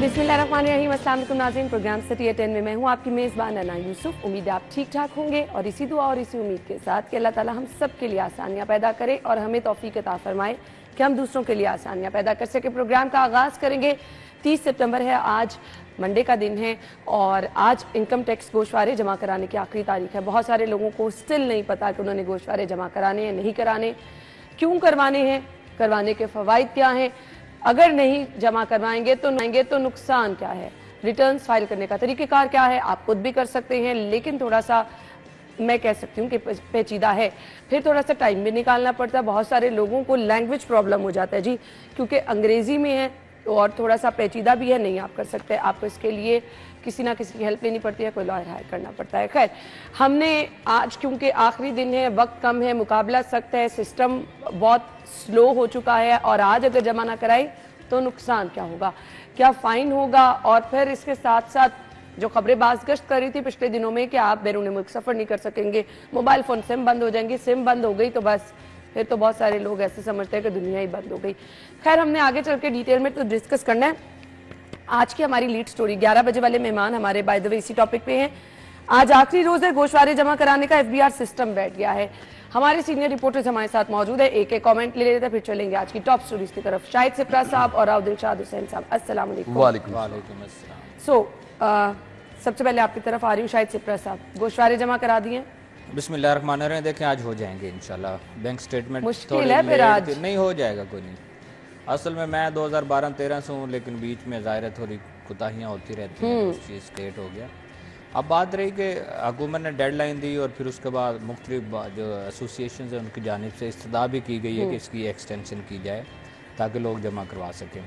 बिस्मिल्लाहिर्रहमानिर्रहीम। अस्सलाम वालेकुम नाज़रीन, प्रोग्राम सिटी एट 10 में मैं हूँ आपकी मेज़बान अना यूसुफ। उम्मीद है आप ठीक ठाक होंगे और इसी दुआ और इसी उम्मीद के साथ कि अल्लाह ताला हम सब के लिए आसानियाँ पैदा करे और हमें तौफीक अता फरमाए कि हम दूसरों के लिए आसानियाँ पैदा कर सके। प्रोग्राम का आगाज़ करेंगे। 30 सितंबर है, आज मंडे का दिन है और आज इनकम टैक्स गोशवारे जमा कराने की आखिरी तारीख है। बहुत सारे लोगों को स्टिल नहीं पता कि उन्होंने गोशवारे जमा कराने हैं, नहीं कराने, क्यों करवाने हैं, करवाने के फ़वाइद क्या हैं, अगर नहीं जमा करवाएंगे तो नुकसान क्या है, रिटर्न्स फाइल करने का तरीक़ेकार क्या है। आप खुद भी कर सकते हैं, लेकिन थोड़ा सा मैं कह सकती हूँ कि पेचीदा है, फिर थोड़ा सा टाइम भी निकालना पड़ता है। बहुत सारे लोगों को लैंग्वेज प्रॉब्लम हो जाता है जी, क्योंकि अंग्रेज़ी में है और थोड़ा सा पेचीदा भी है, नहीं आप कर सकते। आपको इसके लिए किसी ना किसी की हेल्प लेनी पड़ती है, कोई लॉयर हायर करना पड़ता है। खैर, हमने आज क्योंकि आखिरी दिन है, वक्त कम है, मुकाबला सख्त है, सिस्टम बहुत स्लो हो चुका है और आज अगर जमा ना कराई तो नुकसान क्या होगा, क्या फ़ाइन होगा, और फिर इसके साथ साथ जो खबरें बाज़गश्त कर रही थी पिछले दिनों में कि आप बैरून मुल्क सफ़र नहीं कर सकेंगे, मोबाइल फ़ोन सिम बंद हो जाएंगी, सिम बंद हो गई तो बस फिर तो बहुत सारे लोग ऐसे समझते हैं कि दुनिया ही बंद हो गई। खैर, हमने आगे चल के डिटेल में तो डिस्कस करना है। आज की हमारी लीड स्टोरी, 11 बजे वाले मेहमान हमारे बाय द वे इसी टॉपिक पे हैं। आज आखिरी रोज है, गोशवारे जमा कराने का FBR सिस्टम बैठ गया है। हमारे सीनियर रिपोर्टर्स हमारे साथ मौजूद है, एक एक कमेंट ले लेते हैं, फिर चलेंगे आज की टॉप स्टोरीज की तरफ। शाहिद सिप्रा साहब और दिलशाद हुसैन साहब, अस्सलाम वालेकुम। वालेकुम अस्सलाम। सबसे पहले आपकी तरफ आ रही हूँ, शाहिद सिप्रा साहब, गोशवारे जमा करा दिए? बिस्मिल्लाहिर्रहमानिर्रहीम। देखें, आज हो जाएंगे इंशाल्लाह। बैंक स्टेटमेंट मुश्किल है, फिर आज नहीं हो जाएगा, कोई नहीं। असल में मैं 2012-13 से हूँ, लेकिन बीच में ज़ाहिर थोड़ी कोताहियाँ होती रहती हैं, उस चीज़ स्टेट हो गया। अब बात रही कि हुकूमत ने डेडलाइन दी और फिर उसके बाद मुख्तलिफ जो एसोसिएशन है उनकी जानिब से इस्तदा भी की गई है कि इसकी एक्सटेंशन की जाए ताकि लोग जमा करवा सकें।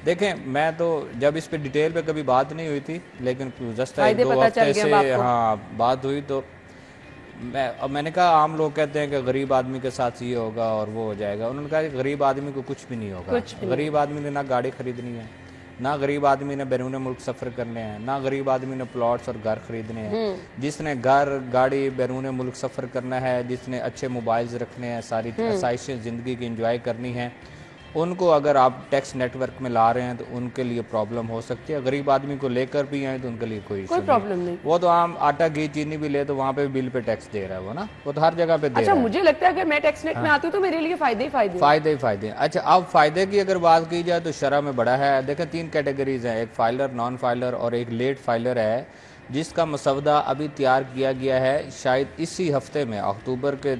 देखें, मैं तो जब इस पे डिटेल पे कभी बात नहीं हुई थी, लेकिन गुज़श्ता 1-2 हफ्ते से बात हुई तो मैंने कहा, आम लोग कहते हैं कि गरीब आदमी के साथ ये होगा और वो हो जाएगा। उन्होंने कहा कि गरीब आदमी को कुछ भी नहीं होगा। गरीब आदमी ने ना गाड़ी खरीदनी है, ना गरीब आदमी ने बैरून मुल्क सफ़र करने हैं, ना गरीब आदमी ने प्लॉट्स और घर खरीदने हैं। जिसने घर गाड़ी बैरून मुल्क सफ़र करना है, जिसने अच्छे मोबाइल्स रखने हैं, सारी आसाइशें ज़िंदगी की इंजॉय करनी है, उनको अगर आप टैक्स नेटवर्क में ला रहे हैं तो उनके लिए प्रॉब्लम हो सकती है। गरीब आदमी को लेकर भी आए तो उनके लिए कोई प्रॉब्लम नहीं। वो तो आम आटा घी चीनी भी ले तो वहाँ पे बिल पे टैक्स दे रहा है वो ना, वो तो हर जगह पे दे रहा है। मुझे लगता है अगर मैं टैक्स नेट में आती हूँ तो मेरे लिए फायदे ही फायदे। अच्छा, अब फायदे की अगर बात की जाए तो शरह में बड़ा है। देखें, 3 कैटेगरीज हैं, एक फाइलर, नॉन फाइलर और एक लेट फाइलर है, जिसका मसवदा अभी तैयार किया गया है। शायद इसी हफ्ते में, अक्टूबर के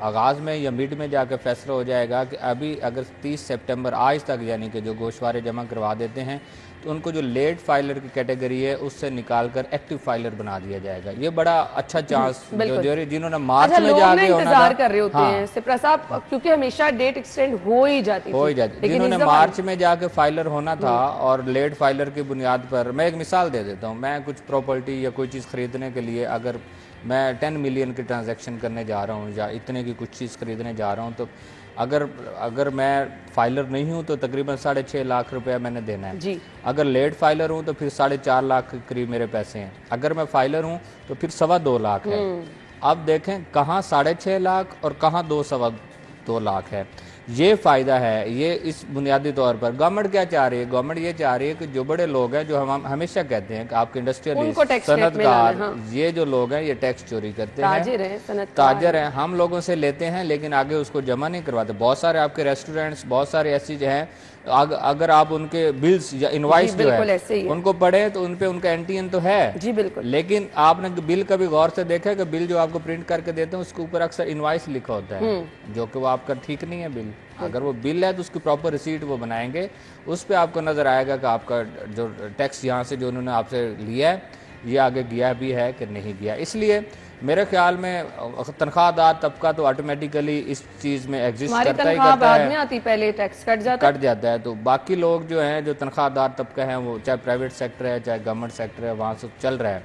आगाज़ में या मिड में जाकर फैसला हो जाएगा कि अभी अगर 30 सितंबर आज तक यानी कि जो गोशवारे जमा करवा देते हैं तो उनको जो लेट फाइलर की कैटेगरी है उससे निकालकर एक्टिव फाइलर बना दिया जाएगा। ये बड़ा अच्छा चांस जिन्होंने मार्च में जाके इंतजार कर रहे होते हैं सिप्रा साहब, क्योंकि हमेशा डेट एक्सटेंड हो ही जाती जिन्होंने मार्च में जाके फाइलर होना था और लेट फाइलर की बुनियाद पर। मैं एक मिसाल दे देता हूँ, मैं कुछ प्रॉपर्टी या कोई चीज़ खरीदने के लिए अगर मैं 10 मिलियन की ट्रांजैक्शन करने जा रहा हूँ या इतने की कुछ चीज़ खरीदने जा रहा हूँ, तो अगर मैं फाइलर नहीं हूँ तो तकरीबन 6.5 लाख रुपया मैंने देना है जी। अगर लेट फाइलर हूँ तो फिर 4.5 लाख के करीब मेरे पैसे हैं। अगर मैं फाइलर हूँ तो फिर 2.25 लाख है। अब देखें कहाँ 6.5 लाख और कहाँ 2.25 लाख है। ये फ़ायदा है। ये इस बुनियादी तौर पर गवर्नमेंट क्या चाह रही है? गवर्नमेंट ये चाह रही है कि जो बड़े लोग हैं, जो हम हमेशा कहते हैं कि आपके इंडस्ट्रियलिस्ट, सनतकार, ये जो लोग हैं ये टैक्स चोरी करते हैं, ताजर हैं, हम लोगों से लेते हैं लेकिन आगे उसको जमा नहीं करवाते। बहुत सारे आपके रेस्टोरेंट्स, बहुत सारे ऐसी जो हैं, अगर आप उनके बिल्स या इनवाइस जो है उनको पढ़े तो उनपे उनका एंटीएन तो है जी, बिल्कुल। लेकिन आपने बिल कभी गौर से देखा है कि बिल जो आपको प्रिंट करके देते हैं उसके ऊपर अक्सर इनवाइस लिखा होता है, जो कि वो आपका ठीक नहीं है बिल। अगर वो बिल है तो उसकी प्रॉपर रिसीट वो बनाएंगे, उस पर आपको नजर आएगा कि आपका जो टैक्स यहाँ से जो उन्होंने आपसे लिया है ये आगे गया भी है कि नहीं गया। इसलिए मेरे ख्याल में तनख्वाहदार तबका तो ऑटोमेटिकली इस चीज़ में एग्जिस्ट करता ही करता है। आती पहले टैक्स कट जाता है तो बाकी लोग जो हैं, जो तनख्वाहदार तबका है, वो चाहे प्राइवेट सेक्टर है चाहे गवर्नमेंट सेक्टर है, वहाँ से चल रहा है।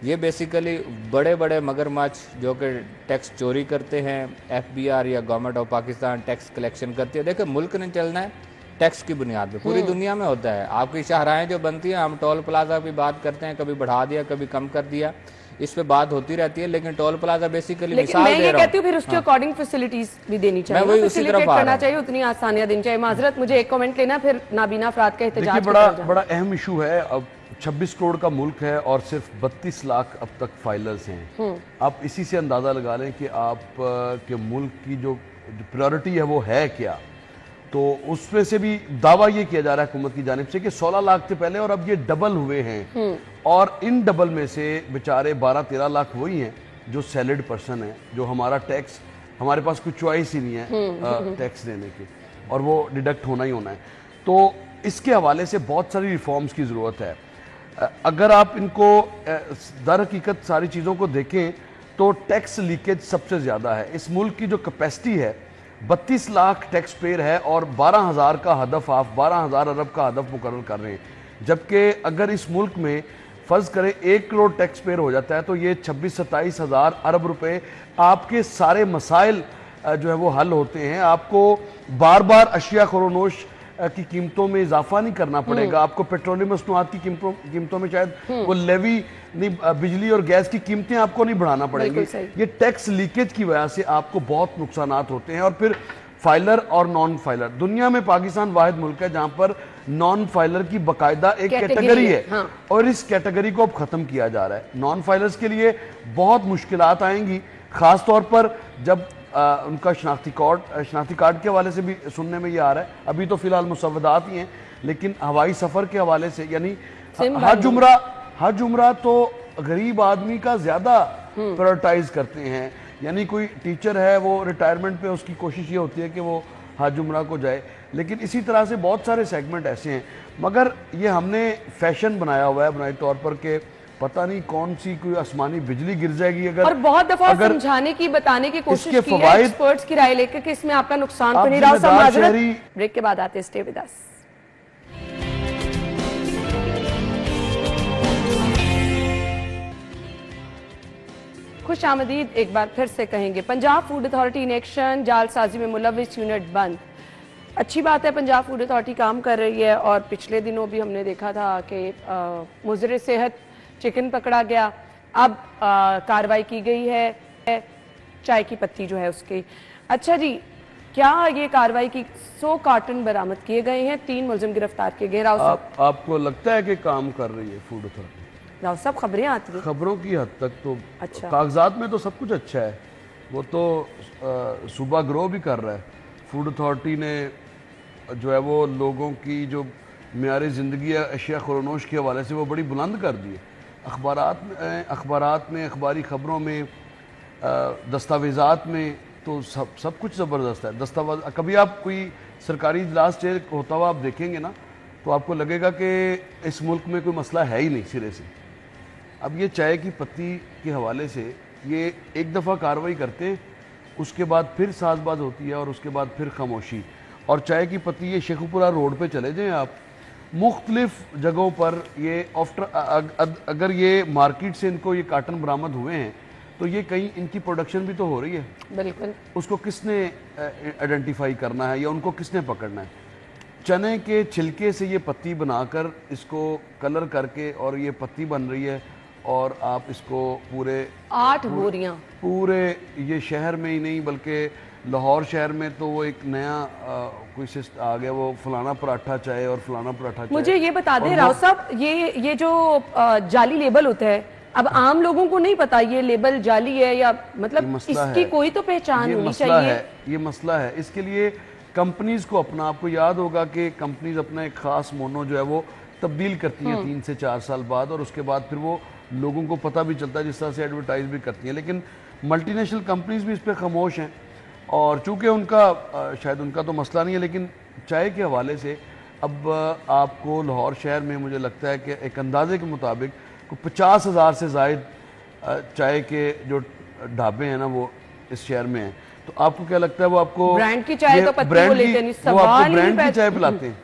ये बेसिकली बड़े बड़े मगरमच्छ जो कि टैक्स चोरी करते हैं, FBR या government of Pakistan tax collection करती है। देखिए, मुल्क ने चलना है टैक्स की बुनियाद पे, पूरी दुनिया में होता है। आपकी शाहराहें जो बनती हैं, हम टोल प्लाजा की बात करते हैं, कभी बढ़ा दिया कभी कम कर दिया, इस पे बात होती रहती है, लेकिन टोल प्लाजा बेसिकली लेकिन मिसाल मैं दे ये रहा कहती हूँ फिर उसके अकॉर्डिंग फैसिलिटीज भी देनी चाहिए, वही उसी तरफ आ रहा करना हूं। चाहिए, उतनी आसानियां देनी चाहिए। माजरत, मुझे एक कमेंट लेना, फिर नाबीना अफराद का देखिए, एहतजाज बड़ा अहम इशू है। अब 26 करोड़ का मुल्क है और सिर्फ 32 लाख अब तक फाइलर्स हैं। आप इसी से अंदाज़ा लगा लें कि आप के मुल्क की जो प्रायोरिटी है वो है क्या। तो उसमें से भी दावा ये किया जा रहा है हुकूमत की जानिब से कि 16 लाख थे पहले और अब ये डबल हुए हैं, और इन डबल में से बेचारे 12-13 लाख वही हैं जो सैलरीड पर्सन है, जो हमारा टैक्स, हमारे पास कोई चॉइस ही नहीं है टैक्स देने की, और वो डिडक्ट होना ही होना है। तो इसके हवाले से बहुत सारी रिफॉर्म्स की ज़रूरत है। अगर आप इनको दर हकीकत सारी चीज़ों को देखें तो टैक्स लीकेज सबसे ज़्यादा है। इस मुल्क की जो कैपेसिटी है 32 लाख टैक्स पेयर है और 12,000 का हदफ, आप 12,000 अरब का हदफ मुकर्रर कर रहे हैं, जबकि अगर इस मुल्क में फ़र्ज़ करें 1 करोड़ टैक्स पेयर हो जाता है तो ये 26-27 हज़ार अरब रुपए, आपके सारे मसाइल जो है वो हल होते हैं। आपको बार बार अशिया खरोनोश की कीमतों में इजाफा नहीं करना पड़ेगा, आपको पेट्रोलियम मसनूआत की कीमतों में शायद वो लेवी नहीं, बिजली और गैस की कीमतें आपको नहीं बढ़ाना पड़ेंगी। ये टैक्स लीकेज की वजह से आपको बहुत नुकसानात होते हैं। और फिर फाइलर और नॉन फाइलर, दुनिया में पाकिस्तान वाहिद मुल्क है जहां पर नॉन फाइलर की बाकायदा एक कैटेगरी है, हाँ। और इस कैटेगरी को अब खत्म किया जा रहा है। नॉन फाइलर्स के लिए बहुत मुश्किलात आएंगी, खास तौर पर जब उनका शनाख्ती कार्ड के हवाले से भी सुनने में ये आ रहा है। अभी तो फिलहाल मुसव्वदात ही हैं, लेकिन हवाई सफ़र के हवाले से, यानी हज उम्रा तो गरीब आदमी का ज़्यादा प्रायोरिटाइज करते हैं। यानी कोई टीचर है वो रिटायरमेंट पे, उसकी कोशिश ये होती है कि वो हज उम्रा को जाए, लेकिन इसी तरह से बहुत सारे सेगमेंट ऐसे हैं। मगर ये हमने फैशन बनाया हुआ है बुनियादी तौर पर कि पता नहीं कौन सी कोई आसमानी बिजली गिर जाएगी अगर, और बहुत दफा समझाने की, बताने की कोशिश की है एक्सपर्ट्स की राय लेकर कि इसमें आपका नुकसान तो नहीं रहा। ब्रेक के बाद आते हैं, स्टे विद अस। खुश आमदीद एक बार फिर से कहेंगे। Punjab food authority in action, जालसाजी में मुलविस यूनिट बंद। अच्छी बात है, पंजाब फूड अथॉरिटी काम कर रही है, और पिछले दिनों भी हमने देखा था कि मुज़र सेहत चिकन पकड़ा गया। अब कार्रवाई की गई है चाय की पत्ती जो है उसकी। अच्छा जी, क्या ये कार्रवाई की 100 कार्टन बरामद किए गए हैं, 3 मुलजिम गिरफ्तार किए गए। राव साहब, आपको लगता है कि काम कर रही है फूड अथॉरिटी? राव साहब, खबरें आती हैं, खबरों की हद तक तो अच्छा, कागजात में तो सब कुछ अच्छा है। वो तो सूबा ग्रो भी कर रहा है। फूड अथॉरिटी ने जो है वो लोगों की जो मेयारी ज़िंदगी है अशिया खुरनोश के हवाले से वो बड़ी बुलंद कर दी है। अखबारात में, अखबारी ख़बरों में, दस्तावेज़ात में तो सब कुछ ज़बरदस्त है। दस्तावेज कभी आप कोई सरकारी इजलास चेयर होता हुआ आप देखेंगे ना, तो आपको लगेगा कि इस मुल्क में कोई मसला है ही नहीं सिरे से। अब ये चाय की पत्ती के हवाले से ये एक दफ़ा कार्रवाई करते हैं, उसके बाद फिर साजबाज होती है और उसके बाद फिर खामोशी। और चाय की पत्ती, ये शेखुपुरा रोड पे चले जाएं आप, मुख्तलिफ जगहों पर ये अगर ये मार्केट से इनको ये कार्टन बरामद हुए हैं तो ये कहीं इनकी प्रोडक्शन भी तो हो रही है। बिल्कुल, उसको किसने आइडेंटिफाई करना है या उनको किसने पकड़ना है? चने के छिलके से ये पत्ती बनाकर इसको कलर करके और ये पत्ती बन रही है, और आप इसको पूरे 8 बोरियां पूरे ये शहर में ही नहीं बल्कि लाहौर शहर में तो वो एक नया कोई सिस्टम आ गया, वो फलाना पराठा चाय और फलाना पराठा चाय। मुझे ये बता दें राव साहब, ये जो जाली लेबल होता है, अब आम लोगों को नहीं पता ये लेबल जाली है या मतलब इसकी कोई तो पहचान होनी चाहिए। ये मसला है। इसके लिए कंपनीज को अपना, आपको याद होगा कि कंपनीज अपना एक खास मोनो जो है वो तब्दील करती हैं 3 से 4 साल बाद, और उसके बाद फिर वो लोगों को पता भी चलता है, जिस तरह से एडवर्टाइज भी करती हैं। लेकिन मल्टीनेशनल कंपनीज भी इस पर खामोश हैं, और चूंकि उनका शायद उनका तो मसला नहीं है, लेकिन चाय के हवाले से अब आपको लाहौर शहर में मुझे लगता है कि एक अंदाजे के मुताबिक 50,000 से ज़ायद चाय के जो ढाबे हैं ना वो इस शहर में हैं। तो आपको क्या लगता है वो आपको ब्रांड की चाय तो ब्रांड की चाय पिलाते हैं?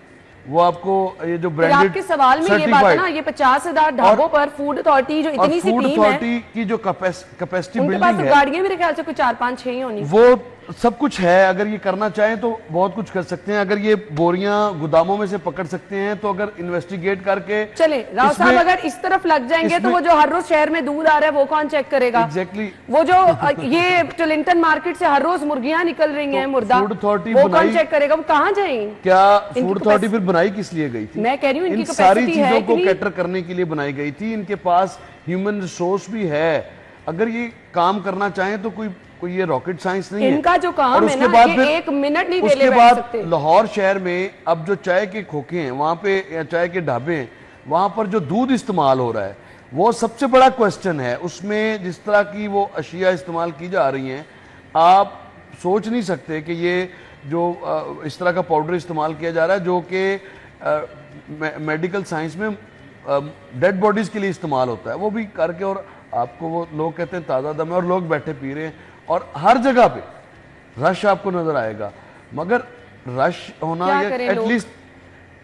वो आपको ये जो ब्रांडेड, आपके सवाल में ये बात है ना, ये 50,000 ढाबों पर फूड अथॉरिटी जो इतनी सी टीम है, की जो कैपेसिटी उनके पास तो गाड़ियां मेरे ख्याल से कुछ 4-5-6 ही होनी, सब कुछ है, अगर ये करना चाहें तो बहुत कुछ कर सकते हैं। अगर ये बोरियां गोदामों में से पकड़ सकते हैं तो अगर इन्वेस्टिगेट करके चले राव साहब अगर इस तरफ लग जाएंगे तो वो जो हर रोज शहर में दूध आ रहा है वो कौन चेक करेगा? एग्जैक्टली वो जो ये टलिंगटन मार्केट से हर रोज मुर्गियां निकल रही हैं मुर्दा, फूड अथॉरिटी वो कौन चेक करेगा? वो कहाँ जाएंगे? क्या फूड अथॉरिटी फिर बनाई किस लिए गई थी? मैं कह रही हूँ इन इनकी सारी कैपेसिटी है चीजों कि को नहीं? कैटर करने के लिए बनाई गई थी। इनके पास ह्यूमन रिसोर्स भी है। अगर ये काम करना चाहें तो कोई ये रॉकेट साइंस नहीं है। इनका जो काम और है उसके ना, बाद ये फिर एक मिनट नहीं उसके वेले बैठ बाद सकते। लाहौर शहर में अब जो चाय के खोखे हैं वहां पे या चाय के ढाबे हैं, वहां पर जो दूध इस्तेमाल हो रहा है वो सबसे बड़ा क्वेश्चन है। उसमें जिस तरह की वो अशिया इस्तेमाल की जा रही हैं, आप सोच नहीं सकते कि ये जो इस तरह का पाउडर इस्तेमाल किया जा रहा है जो कि मेडिकल साइंस में डेड बॉडीज के लिए इस्तेमाल होता है, वो भी करके, और आपको वो लोग कहते हैं ताज़ा दम है और लोग बैठे पी रहे हैं और हर जगह पे रश आपको नजर आएगा। मगर रश होना ये एटलीस्ट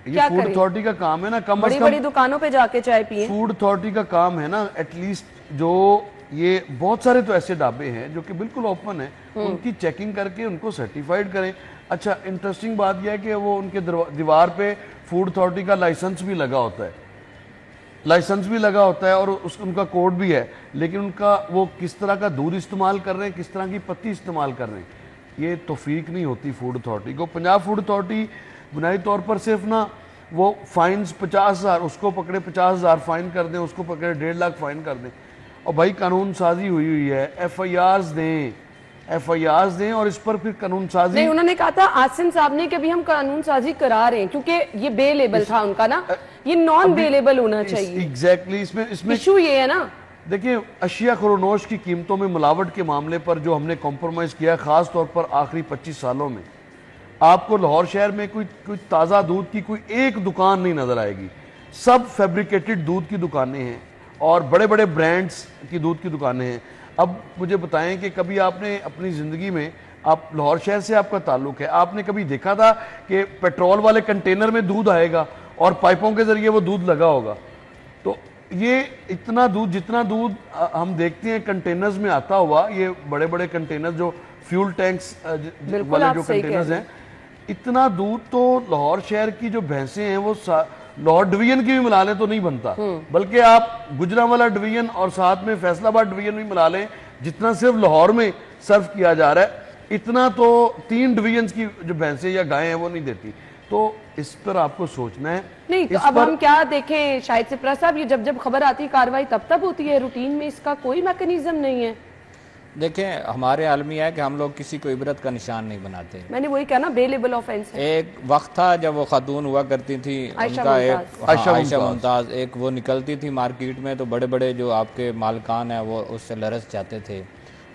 ये फूड अथॉरिटी का काम है ना, कम बड़ी बड़ी दुकानों पे जाके चाय पिए। फूड अथॉरिटी का काम है ना एटलीस्ट जो ये बहुत सारे तो ऐसे ढाबे हैं जो कि बिल्कुल ओपन है, उनकी चेकिंग करके उनको सर्टिफाइड करें। अच्छा, इंटरेस्टिंग बात यह है कि वो उनके दीवार पे फूड अथॉरिटी का लाइसेंस भी लगा होता है, और उनका कोड भी है, लेकिन उनका वो किस तरह का दूध इस्तेमाल कर रहे हैं, किस तरह की पत्ती इस्तेमाल कर रहे हैं, ये तौफीक नहीं होती फूड अथॉरिटी को। पंजाब फूड अथॉरिटी बुनियादी तौर पर सिर्फ ना वो फाइन्स 50,000 उसको पकड़े, 50,000 फाइन कर दें, उसको पकड़े 1.5 लाख फाइन कर दें, और भाई कानून साजी हुई है, एफआईआर दें और इस पर फिर कानून साजी। नहीं, उन्होंने कहा था आसिम साहब ने कि अभी हम कानून साजी करा रहे हैं क्योंकि ये बे लेबल था उनका ना, ये नॉन बे लेबल होना चाहिए। एग्जैक्टली इसमें इशू ये है ना। देखिए, अशिया खुरोनोश की कीमतों में मिलावट के मामले पर जो हमने कॉम्प्रोमाइज किया, खास तौर पर आखिरी 25 सालों में, आपको लाहौर शहर में कोई ताज़ा दूध की कोई एक दुकान नहीं नजर आएगी। सब फैब्रिकेटेड दूध की दुकानें हैं और बड़े बड़े ब्रांड्स की दूध की दुकानें हैं। अब मुझे बताएं कि कभी आपने अपनी ज़िंदगी में, आप लाहौर शहर से आपका ताल्लुक है, आपने कभी देखा था कि पेट्रोल वाले कंटेनर में दूध आएगा और पाइपों के ज़रिए वो दूध लगा होगा? तो ये इतना दूध, जितना दूध हम देखते हैं कंटेनर्स में आता हुआ, ये बड़े बड़े कंटेनर जो फ्यूल टैंक्स वाले जो कंटेनर्स हैं, इतना दूध तो लाहौर शहर की जो भैंसें हैं वो लाहौर डिवीजन की भी मिला लें तो नहीं बनता, बल्कि आप गुजरांवाला डिवीजन और साथ में फैसलाबाद डिवीजन भी मिला लें, जितना सिर्फ लाहौर में सर्व किया जा रहा है, इतना तो 3 डिवीजन की जो भैंसें या गायें हैं वो नहीं देती। तो इस पर आपको सोचना है। नहीं तो अब हम क्या देखें शायद से प्रसाद साहब, ये जब खबर आती है कार्रवाई तब होती है, रूटीन में इसका कोई मैकेनिज्म नहीं है। देखें, हमारे आलमिया है कि हम लोग किसी को इबरत का निशान नहीं बनाते। मैंने वही कहा ना, बेलेबल ऑफेंस है। एक वक्त था जब वो खातून हुआ करती थी, उनका एक आयशा मुमताज, एक वो निकलती थी मार्केट में तो बड़े बड़े जो आपके मालकान हैं वो उससे लरस जाते थे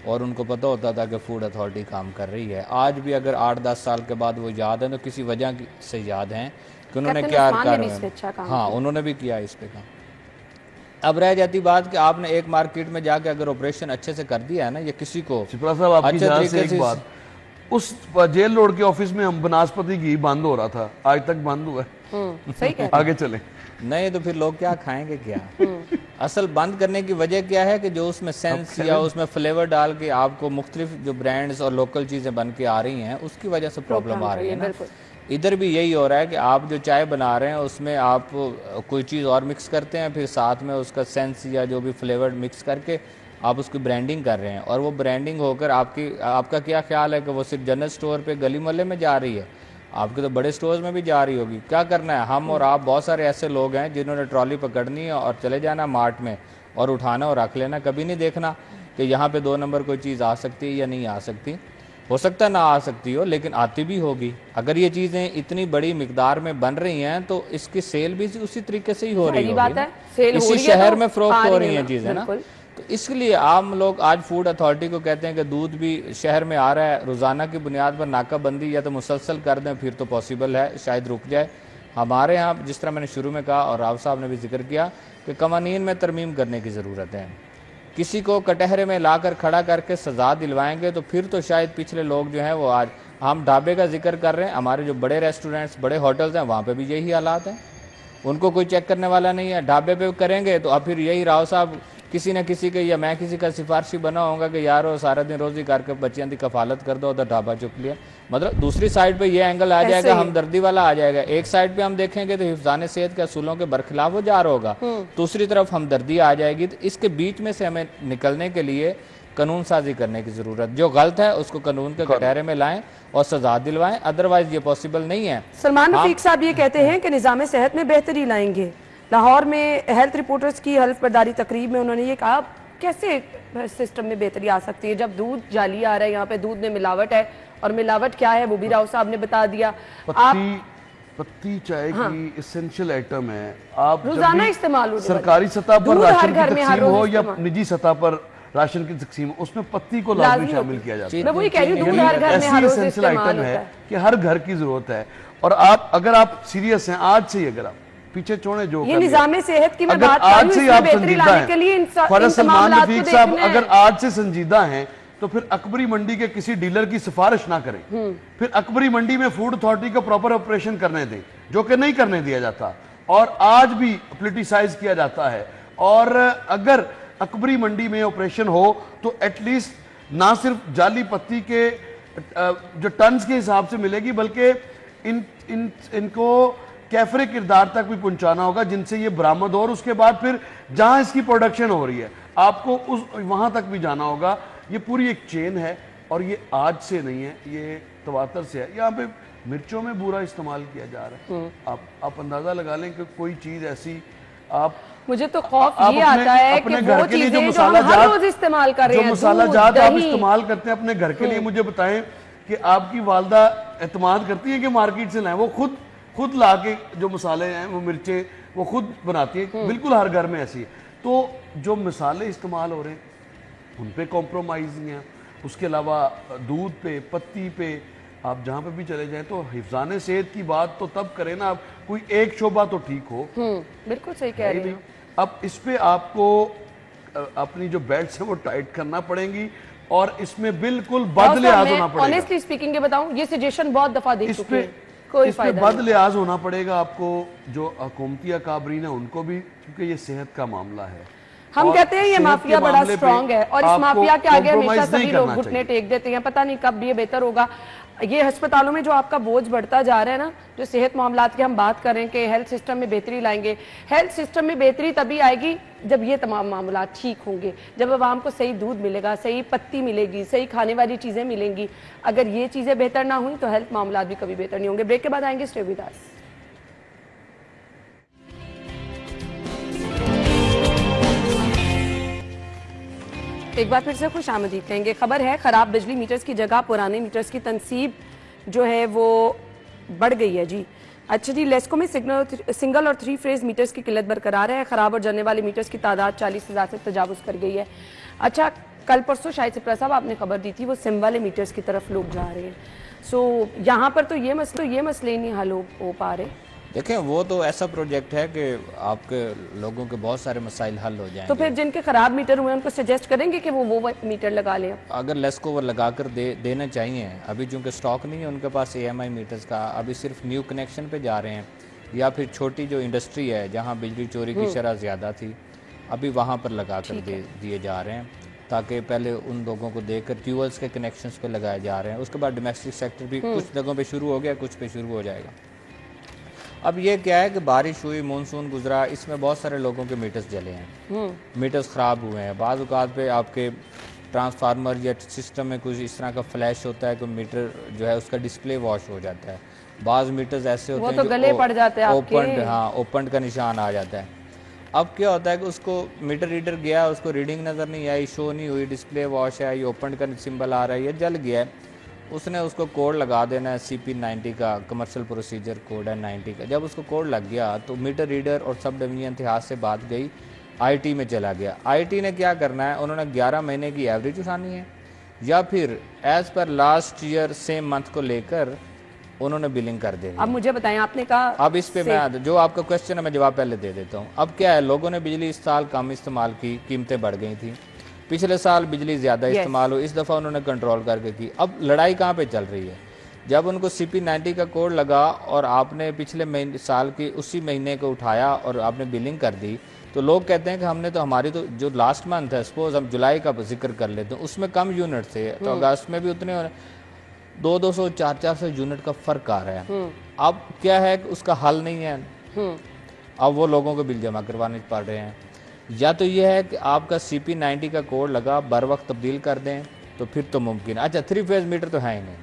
और उनको पता होता था कि फूड अथॉरिटी काम कर रही है। आज भी अगर 8-10 साल के बाद वो याद है तो किसी वजह से याद हैं कि उन्होंने क्या कर, हाँ उन्होंने भी किया इस पे काम। अब रह जाती बात कि आपने एक मार्केट में जाके अगर ऑपरेशन अच्छे से कर दिया है ना, ये किसी को अच्छे तरीके से बात, उस जेल रोड के ऑफिस में हम बनास्पति घी बंद हो रहा था, आज तक बंद हुआ है। सही है। आगे चले। नहीं तो फिर लोग क्या खाएंगे क्या? असल बंद करने की वजह क्या है कि जो उसमें सेंस या उसमें फ्लेवर डाल के आपको मुख्तलिफ जो ब्रांड्स और लोकल चीजें बन के आ रही हैं, उसकी वजह से प्रॉब्लम आ रही है ना। इधर भी यही हो रहा है कि आप जो चाय बना रहे हैं उसमें आप कोई चीज़ और मिक्स करते हैं, फिर साथ में उसका सेंस या जो भी फ्लेवर मिक्स करके आप उसकी ब्रांडिंग कर रहे हैं, और वो ब्रांडिंग होकर आपका क्या ख्याल है कि वो सिर्फ जनरल स्टोर पे गली मोहल्ले में जा रही है? आपके तो बड़े स्टोर्स में भी जा रही होगी। क्या करना है, हम और आप बहुत सारे ऐसे लोग हैं जिन्होंने ट्रॉली पकड़नी है और चले जाना मार्ट में और उठाना और रख लेना, कभी नहीं देखना कि यहाँ पे 2 नंबर कोई चीज़ आ सकती है या नहीं आ सकती। हो सकता है ना आ सकती हो, लेकिन आती भी होगी। अगर ये चीज़ें इतनी बड़ी मिकदार में बन रही हैं तो इसकी सेल भी उसी तरीके से ही हो रही होगी। इसी शहर में फरोख्त हो रही हैं चीज़ें ना। तो इसलिए आम लोग आज फूड अथॉरिटी को कहते हैं कि दूध भी शहर में आ रहा है, रोज़ाना की बुनियाद पर नाकाबंदी या तो मुसलसल कर दें, फिर तो पॉसिबल है शायद रुक जाए। हमारे यहाँ जिस तरह मैंने शुरू में कहा और राव साहब ने भी जिक्र किया कि कवानीन में तरमीम करने की ज़रूरत है। किसी को कटहरे में लाकर खड़ा करके सज़ा दिलवाएंगे तो फिर तो शायद पिछले लोग जो हैं वो, आज हम ढाबे का जिक्र कर रहे हैं, हमारे जो बड़े रेस्टोरेंट्स बड़े होटल्स हैं वहाँ पे भी यही हालात हैं, उनको कोई चेक करने वाला नहीं है। ढाबे पे करेंगे तो अब फिर यही राव साहब किसी न किसी के, या मैं किसी का सिफारशी बना होगा कि यार वो सारा दिन रोजी करके बच्चियां दी कफालत कर दो, उधर ढाबा चुक लिया। मतलब दूसरी साइड पे ये एंगल आ जाएगा, हमदर्दी वाला आ जाएगा। एक साइड पे हम देखेंगे तो हिफ्ज़ान सेहत के असूलों के बरखिलाफ वो जा रहा होगा, दूसरी तरफ हमदर्दी आ जाएगी। तो इसके बीच में से हमें निकलने के लिए कानून साजी करने की जरूरत, जो गलत है उसको कानून के कटहरे में लाएं और सजा दिलवाएं, अदरवाइज ये पॉसिबल नहीं है। सलमान रफीक साहब ये कहते हैं कि निज़ाम सेहत में बेहतरी लाएंगे। लाहौर में हेल्थ रिपोर्टर्स की हल्फ बर्दारी तकरीब में उन्होंने ये कहा, कैसे सिस्टम में बेहतरी आ सकती है जब दूध जाली आ रहा है, यहाँ पे दूध में मिलावट है, और मिलावट क्या है वो भी राव साहब ने बता दिया। पत्ती चाय की एसेंशियल आइटम है, आप रोजाना इस्तेमाल, सरकारी सतह पर राशन की तकसीम हो या निजी सतह पर राशन की तकसीम, उसमें पत्ती को लाजमी शामिल किया जाता है। मैं वही कह रही हूं, दूध हर घर में हर रोज एसेंशियल आइटम है कि हर घर की जरूरत है। और अगर आप सीरियस हैं, आज से ही अगर आप पीछे छोड़े जो ये निजाम सेहत की मैं बात आज से आप संजीदा हैं, फरज सलमान रफीक साहब अगर आज से संजीदा हैं तो फिर अकबरी मंडी के किसी डीलर की सिफारिश ना करें, फिर अकबरी मंडी में फूड अथॉरिटी को प्रॉपर ऑपरेशन करने दें, जो कि नहीं करने दिया जाता और आज भी पोलिटिसाइज किया जाता है। और अगर अकबरी मंडी में ऑपरेशन हो तो एटलीस्ट ना सिर्फ जाली पत्ती के जो टन्स के हिसाब से मिलेगी, बल्कि इनको कैफरे किरदार तक भी पहुंचाना होगा जिनसे ये बरामद हो, और उसके बाद फिर जहां इसकी प्रोडक्शन हो रही है आपको वहां तक भी जाना होगा। ये पूरी एक चेन है और ये आज से नहीं है, ये तवातर से है। यहाँ पे मिर्चों में बुरा इस्तेमाल किया जा रहा है। आप अंदाजा लगा लें कि कोई चीज ऐसी मुझे तो खौफ ये आता है कि वो चीजें जो हम हर रोज इस्तेमाल कर रहे हैं, जो मसाला जात आप इस्तेमाल करते हैं अपने घर के लिए, मुझे बताएं कि आपकी वालदा एतमाद करती है कि मार्केट से लाएं? वो खुद ला के जो मसाले हैं, वो मिर्चें वो खुद बनाती है, बिल्कुल हर घर में ऐसी है। तो जो मसाले इस्तेमाल हो रहे हैं उन पे कॉम्प्रोमाइज नहीं है। उसके अलावा दूध पे, पत्ती पे, आप जहाँ पे भी चले जाएं तो हिफ्ज़ान सेहत की बात तो तब करें ना, आप कोई एक शोबा तो ठीक हो। बिल्कुल सही कह रही हूँ। अब इस पे आपको अपनी जो बेल्ट्स हैं वो टाइट करना पड़ेंगी और इसमें बिल्कुल बदलियाज होना पड़ेगा। ऑनेस्टली स्पीकिंग ये बताऊं, ये सजेशन बहुत दफा दे चुके हैं, कोई फायदा नहीं। बदलियाज होना पड़ेगा आपको, जो हुकूमती अकाबरीन है उनको भी, क्योंकि ये सेहत का मामला है। हम कहते हैं ये माफिया बड़ा स्ट्रांग है और इस माफिया के आगे हमेशा सभी लोग घुटने टेक देते हैं। पता नहीं कब ये बेहतर होगा। ये अस्पतालों में जो आपका बोझ बढ़ता जा रहा है ना, जो सेहत मामलात की हम बात करें कि हेल्थ सिस्टम में बेहतरी लाएंगे, हेल्थ सिस्टम में बेहतरी तभी आएगी जब ये तमाम मामलात ठीक होंगे, जब आवाम को सही दूध मिलेगा, सही पत्ती मिलेगी, सही खाने वाली चीजें मिलेंगी। अगर ये चीजें बेहतर ना हुई तो हेल्थ मामलात भी कभी बेहतर नहीं होंगे। ब्रेक के बाद आएंगे, स्टे विद अस। एक बार फिर से खुश आमदीद कहेंगे। खबर है, खराब बिजली मीटर्स की जगह पुराने मीटर्स की तनसीब जो है वो बढ़ गई है जी। अच्छा जी, लेस्को में सिंगल और 3 फेज मीटर्स की किल्लत बरकरार है। खराब और जलने वाले मीटर्स की तादाद 40,000 से तजावुज कर गई है। अच्छा, कल परसों शायद सिप्रा साहब आपने खबर दी थी, वो सिम वाले मीटर्स की तरफ लोग जा रहे हैं। सो यहाँ पर तो ये मसले नहीं हल हो पा रहे। देखें, वो तो ऐसा प्रोजेक्ट है कि आपके लोगों के बहुत सारे मसाइल हल हो जाएंगे। तो फिर जिनके खराब मीटर हुए उनको सजेस्ट करेंगे कि वो मीटर लगा लें। अगर लेस्को वो लगा कर देना चाहिए। अभी चूंकि स्टॉक नहीं है उनके पास AMI मीटर्स का, अभी सिर्फ न्यू कनेक्शन पे जा रहे हैं, या फिर छोटी जो इंडस्ट्री है जहाँ बिजली चोरी की शरह ज़्यादा थी, अभी वहाँ पर लगा कर दिए जा रहे हैं, ताकि पहले उन लोगों को देकर ट्यूबवेल्स के कनेक्शंस पे लगाए जा रहे हैं। उसके बाद डोमेस्टिक सेक्टर भी कुछ जगहों पे शुरू हो गया, कुछ पे शुरू हो जाएगा। अब ये क्या है कि बारिश हुई, मानसून गुजरा, इसमें बहुत सारे लोगों के मीटर्स जले हैं, मीटर्स ख़राब हुए हैं। बाज़ औक़ात पे आपके ट्रांसफार्मर या सिस्टम में कुछ इस तरह का फ्लैश होता है कि मीटर जो है उसका डिस्प्ले वॉश हो जाता है। बाज़ मीटर्स ऐसे होते हैं तो गले पड़ जाते हैं, ओपन का निशान आ जाता है। अब क्या होता है कि उसको मीटर रीडर गया, उसको रीडिंग नज़र नहीं आई, शो नहीं हुई, डिस्प्ले वॉश है, ये ओपन का सिंबल आ रहा है, ये जल गया है। उसने उसको कोड लगा देना है, CP 90 का कमर्शियल प्रोसीजर कोड है 90 का। जब उसको कोड लग गया तो मीटर रीडर और सब डिवीजन इतिहास से बात गई, IT में चला गया। IT ने क्या करना है, उन्होंने 11 महीने की एवरेज उठानी है या फिर as per last year same month को लेकर उन्होंने बिलिंग कर दी। अब मुझे बताएं, आपने कहा अब इस पे मैं जो आपका क्वेश्चन है मैं जवाब पहले दे देता हूँ। अब क्या है, लोगों ने बिजली इस साल कम इस्तेमाल की, कीमतें बढ़ गई थी। पिछले साल बिजली ज़्यादा इस्तेमाल हो, इस दफ़ा उन्होंने कंट्रोल करके की। अब लड़ाई कहाँ पे चल रही है, जब उनको CP90 का कोड लगा और आपने पिछले साल की उसी महीने को उठाया और आपने बिलिंग कर दी, तो लोग कहते हैं कि हमने तो हमारी तो जो लास्ट मंथ है, सपोज हम जुलाई का जिक्र कर लेते हैं, उसमें कम यूनिट थे, तो अगस्त में भी उतने 200 400 यूनिट का फर्क आ रहा है। अब क्या है कि उसका हल नहीं है, अब वो लोगों को बिल जमा करवाने पड़ रहे हैं। या तो ये है कि आपका CP90 का कोड लगा, बर वक्त तब्दील कर दें, तो फिर तो मुमकिन है। अच्छा, 3 फेज मीटर तो है ही नहीं।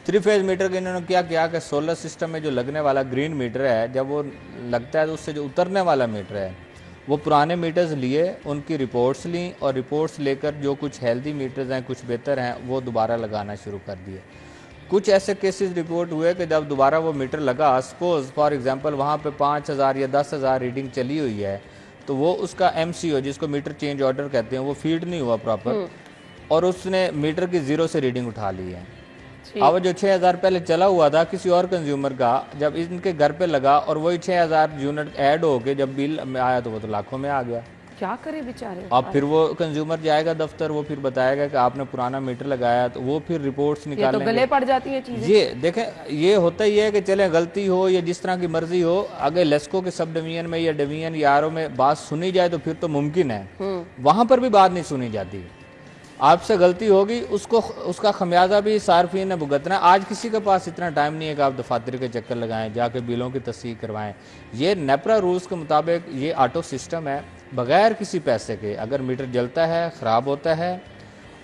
3 फेज मीटर के इन्होंने क्या किया कि सोलर सिस्टम में जो लगने वाला ग्रीन मीटर है, जब वो लगता है तो उससे जो उतरने वाला मीटर है, वो पुराने मीटर्स लिए, उनकी रिपोर्ट्स ली और रिपोर्ट्स लेकर जो कुछ हेल्दी मीटर्स हैं, कुछ बेहतर हैं, वो दोबारा लगाना शुरू कर दिए। कुछ ऐसे केसेस रिपोर्ट हुए कि जब दोबारा वो मीटर लगा, सपोज फॉर एग्जांपल वहाँ पे 5000 या 10,000 रीडिंग चली हुई है, तो वो उसका MCO जिसको मीटर चेंज ऑर्डर कहते हैं, वो फीड नहीं हुआ प्रॉपर, और उसने मीटर की 0 से रीडिंग उठा ली है। अब जो 6000 पहले चला हुआ था किसी और कंज्यूमर का, जब इनके घर पे लगा और वही 6000 यूनिट ऐड हो के जब बिल में आया तो वो तो लाखों में आ गया। क्या करे बेचारे। अब फिर वो कंज्यूमर जाएगा दफ्तर, वो फिर बताएगा कि आपने पुराना मीटर लगाया, तो वो फिर रिपोर्ट्स निकालेंगे। ये तो गले पड़ जाती है चीजें। ये देखें, ये होता ही है कि चले गलती हो या जिस तरह की मर्जी हो, अगर लेस्को के सब डिवीजन में या डिवीजन या RO में बात सुनी जाए तो फिर तो मुमकिन है। वहां पर भी बात नहीं सुनी जाती। आपसे गलती होगी, उसको उसका खमियाजा भी सार्फिन ने भुगतना। आज किसी के पास इतना टाइम नहीं है कि आप दफातर के चक्कर लगाएं, जाके बिलों की तस्दीक करवाएं। ये नेपरा रूल्स के मुताबिक ये ऑटो सिस्टम है, बगैर किसी पैसे के। अगर मीटर जलता है, ख़राब होता है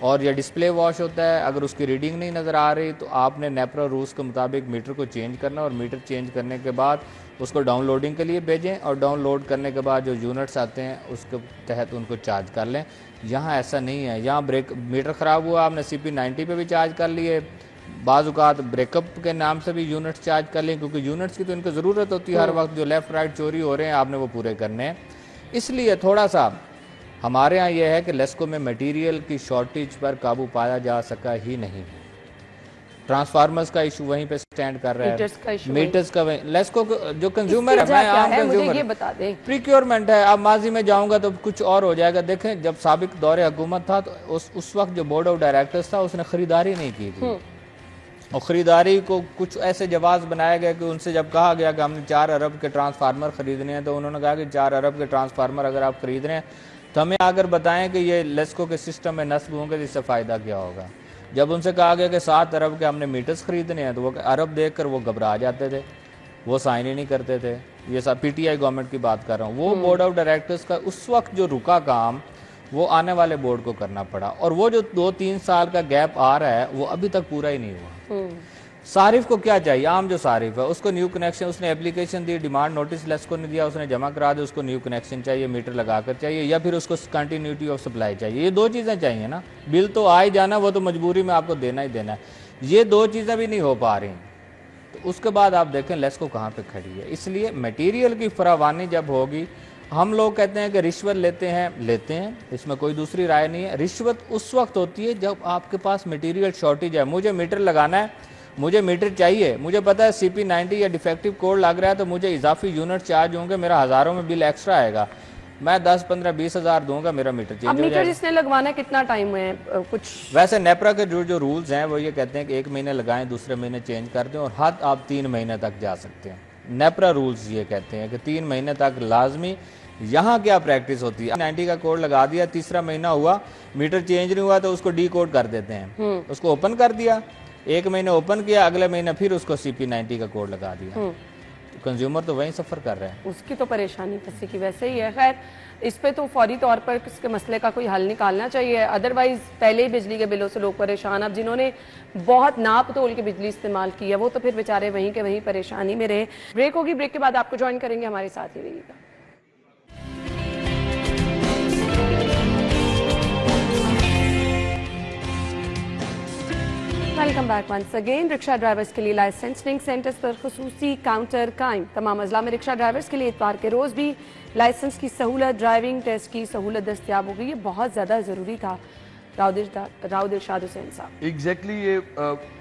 और या डिस्प्ले वॉश होता है, अगर उसकी रीडिंग नहीं नज़र आ रही, तो आपने नेपरा रूल्स के मुताबिक मीटर को चेंज करना, और मीटर चेंज करने के बाद उसको डाउनलोडिंग के लिए भेजें, और डाउनलोड करने के बाद जो यूनिट्स आते हैं उसके तहत उनको चार्ज कर लें। यहाँ ऐसा नहीं है। यहाँ मीटर ख़राब हुआ, आपने CP90 पे भी चार्ज कर लिए, बाज़-औक़ात ब्रेकअप के नाम से भी यूनिट्स चार्ज कर लें, क्योंकि यूनिट्स की तो इनको ज़रूरत होती है हर वक्त। जो लेफ़्ट राइट चोरी हो रहे हैं, आपने वो पूरे करने हैं। इसलिए थोड़ा सा हमारे यहाँ यह है कि लेस्को में मटेरियल की शॉर्टेज पर काबू पाया जा सका ही नहीं। ट्रांसफार्मर्स का इशू वहीं पे स्टैंड कर रहा है, मीटर्स का वहीं। लेस्को जो कंज्यूमर है, मैं आम कंज्यूमर, प्रिक्योरमेंट है। अब माजी में जाऊंगा तो कुछ और हो जाएगा। देखें, जब साबिक दौरे हुकूमत था तो उस वक्त जो बोर्ड ऑफ डायरेक्टर्स था उसने खरीदारी नहीं की थी, और ख़रीदारी को कुछ ऐसे जवाब बनाया गया कि उनसे जब कहा गया कि हमने 4 अरब के ट्रांसफार्मर ख़रीदने हैं, तो उन्होंने कहा कि 4 अरब के ट्रांसफार्मर अगर आप ख़रीद रहे हैं तो हमें आकर बताएं कि ये लेस्को के सिस्टम में नस्ब होंगे, जिससे फ़ायदा क्या होगा। जब उनसे कहा गया कि 7 अरब के हमने मीटर्स ख़रीदने हैं, तो वो अरब देख कर वो घबरा जाते थे, वो साइन ही नहीं करते थे। ये सब PTI गवर्नमेंट की बात कर रहा हूँ। वो बोर्ड ऑफ डायरेक्टर्स का उस वक्त जो रुका काम, वो आने वाले बोर्ड को करना पड़ा, और वो जो 2-3 साल का गैप आ रहा है वो अभी तक पूरा ही नहीं हुआ। सारिफ को क्या चाहिए? आम जो सारिफ है उसको न्यू कनेक्शन, उसने एप्लीकेशन दी, डिमांड नोटिस लेस्को ने दिया, उसने जमा करा दिया, उसको न्यू कनेक्शन चाहिए, मीटर लगाकर चाहिए, या फिर उसको कंटिन्यूटी ऑफ सप्लाई चाहिए। ये 2 चीज़ें चाहिए ना। बिल तो आ ही जाना, वो तो मजबूरी में आपको देना ही देना है। ये 2 चीज़ें भी नहीं हो पा रही, तो उसके बाद आप देखें लेस्को कहाँ पे खड़ी है। इसलिए मटेरियल की फरावानी जब होगी, हम लोग कहते हैं कि रिश्वत लेते हैं, इसमें कोई दूसरी राय नहीं है। रिश्वत उस वक्त होती है जब आपके पास मटेरियल शॉर्टेज है। मुझे मीटर लगाना है, मुझे मीटर चाहिए, मुझे पता है CP90 या डिफेक्टिव कोड लग रहा है, तो मुझे इजाफी यूनिट चार्ज होंगे, मेरा हज़ारों में बिल एक्स्ट्रा आएगा, मैं 10, 15, 20 हज़ार दूंगा, मेरा मीटर चेंज हो जाएगा। मीटर जिसने लगवाना है कितना टाइम है कुछ? वैसे नेपरा के जो रूल्स हैं वो ये कहते हैं कि 1 महीने लगाएं, दूसरे महीने चेंज कर दें, और हद आप 3 महीने तक जा सकते हैं। नेपरा रूल्स ये कहते हैं कि 3 महीने तक लाजमी। यहाँ क्या प्रैक्टिस होती है, 90 का कोड लगा दिया, तीसरा महीना हुआ, मीटर चेंज नहीं हुआ, तो उसको डी कोड कर देते हैं, उसको ओपन कर दिया, 1 महीने ओपन किया, अगले महीने फिर उसको CP90 का कोड लगा दिया। तो कंज्यूमर तो वहीं सफ़र कर रहे हैं। उसकी तो परेशानी किसी की वैसे ही है। खैर, इस पे तो फौरी तौर पर इसके मसले का कोई हल निकालना चाहिए, अदरवाइज पहले ही बिजली के बिलों से लोग परेशान। अब जिन्होंने बहुत नाप तोल के बिजली इस्तेमाल की है वो तो फिर बेचारे वहीं के वहीं परेशानी में रहे। ब्रेक होगी, ब्रेक के बाद आपको ज्वाइन करेंगे, हमारे साथ ही रहिएगा। Welcome back once again. Rickshaw drivers के लिए लाइसेंसिंग सेंटर्स पर खुसूसी काउंटर कायम। तमाम अजला में रिक्शा ड्राइवर्स के लिए इतवार के रोज़ भी लाइसेंस की सहूलत, ड्राइविंग टेस्ट की सहूलत दस्तियाब हो गई। ये बहुत ज़्यादा ज़रूरी था। राउद इरशाद हुसैन साहब, एग्जैक्टली ये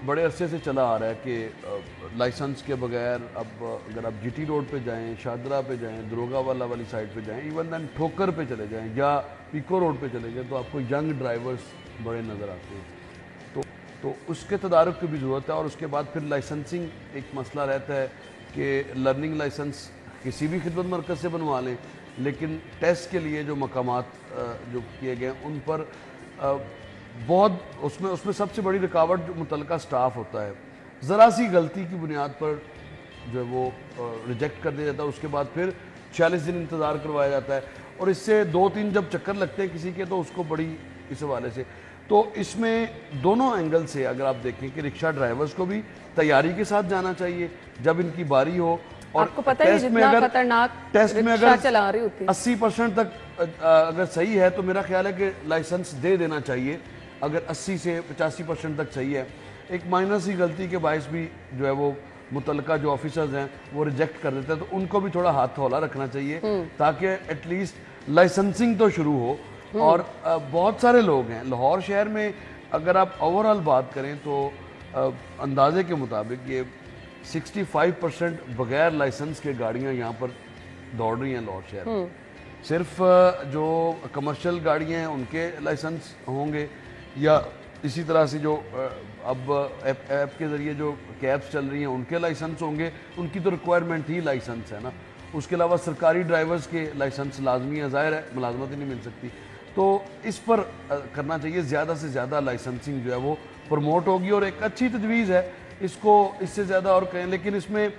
बड़े अरसे से चला आ रहा है कि लाइसेंस के बगैर अब अगर आप GT रोड पे जाएं, शादरा पे जाएं, दरोगावाला वाली साइड पे जाएं, इवन दैन ठोकर पे चले जाएं या पीको रोड पे चले जाएं, तो आपको यंग ड्राइवर्स बड़े नज़र आते हैं। तो तो उसके तदारुक की भी ज़रूरत है। और उसके बाद फिर लाइसेंसिंग एक मसला रहता है कि लर्निंग लाइसेंस किसी भी खिदमत मरकज़ से बनवा लें, लेकिन टेस्ट के लिए जो मकामात जो किए गए उन पर बहुत उसमें सबसे बड़ी रुकावट जो मुतलका स्टाफ होता है, ज़रा सी गलती की बुनियाद पर जो है वो रिजेक्ट कर दिया जाता है। उसके बाद फिर 46 दिन इंतज़ार करवाया जाता है, और इससे 2-3 जब चक्कर लगते हैं किसी के तो उसको बड़ी इस हवाले से। तो इसमें दोनों एंगल से अगर आप देखें कि रिक्शा ड्राइवर्स को भी तैयारी के साथ जाना चाहिए जब इनकी बारी हो, और आपको पता है जितना खतरनाक टेस्ट में रिक्शा चला रही होती है 80% तक अगर सही है तो मेरा ख्याल है कि लाइसेंस दे देना चाहिए। अगर 80 से 85% तक सही है, एक माइनर सी गलती के बायस भी जो है वो मुतलका जो ऑफिसर्स हैं वो रिजेक्ट कर देते हैं, तो उनको भी थोड़ा हाथ हौला रखना चाहिए ताकि एटलीस्ट लाइसेंसिंग तो शुरू हो। और बहुत सारे लोग हैं लाहौर शहर में, अगर आप ओवरऑल बात करें तो अंदाजे के मुताबिक ये 65% बगैर लाइसेंस के गाड़ियां यहाँ पर दौड़ रही हैं लाहौर शहर में। सिर्फ जो कमर्शियल गाड़ियां हैं उनके लाइसेंस होंगे, या इसी तरह से जो अब ऐप के ज़रिए जो कैब्स चल रही हैं उनके लाइसेंस होंगे। उनकी तो रिक्वायरमेंट ही लाइसेंस है ना। उसके अलावा सरकारी ड्राइवर्स के लाइसेंस लाजमी है, ज़ाहिर है मुलाजमत ही नहीं मिल सकती। तो इस पर करना चाहिए, ज़्यादा से ज़्यादा लाइसेंसिंग जो है वो प्रमोट होगी, और एक अच्छी तजवीज़ है इसको इससे ज़्यादा और कहें, लेकिन इसमें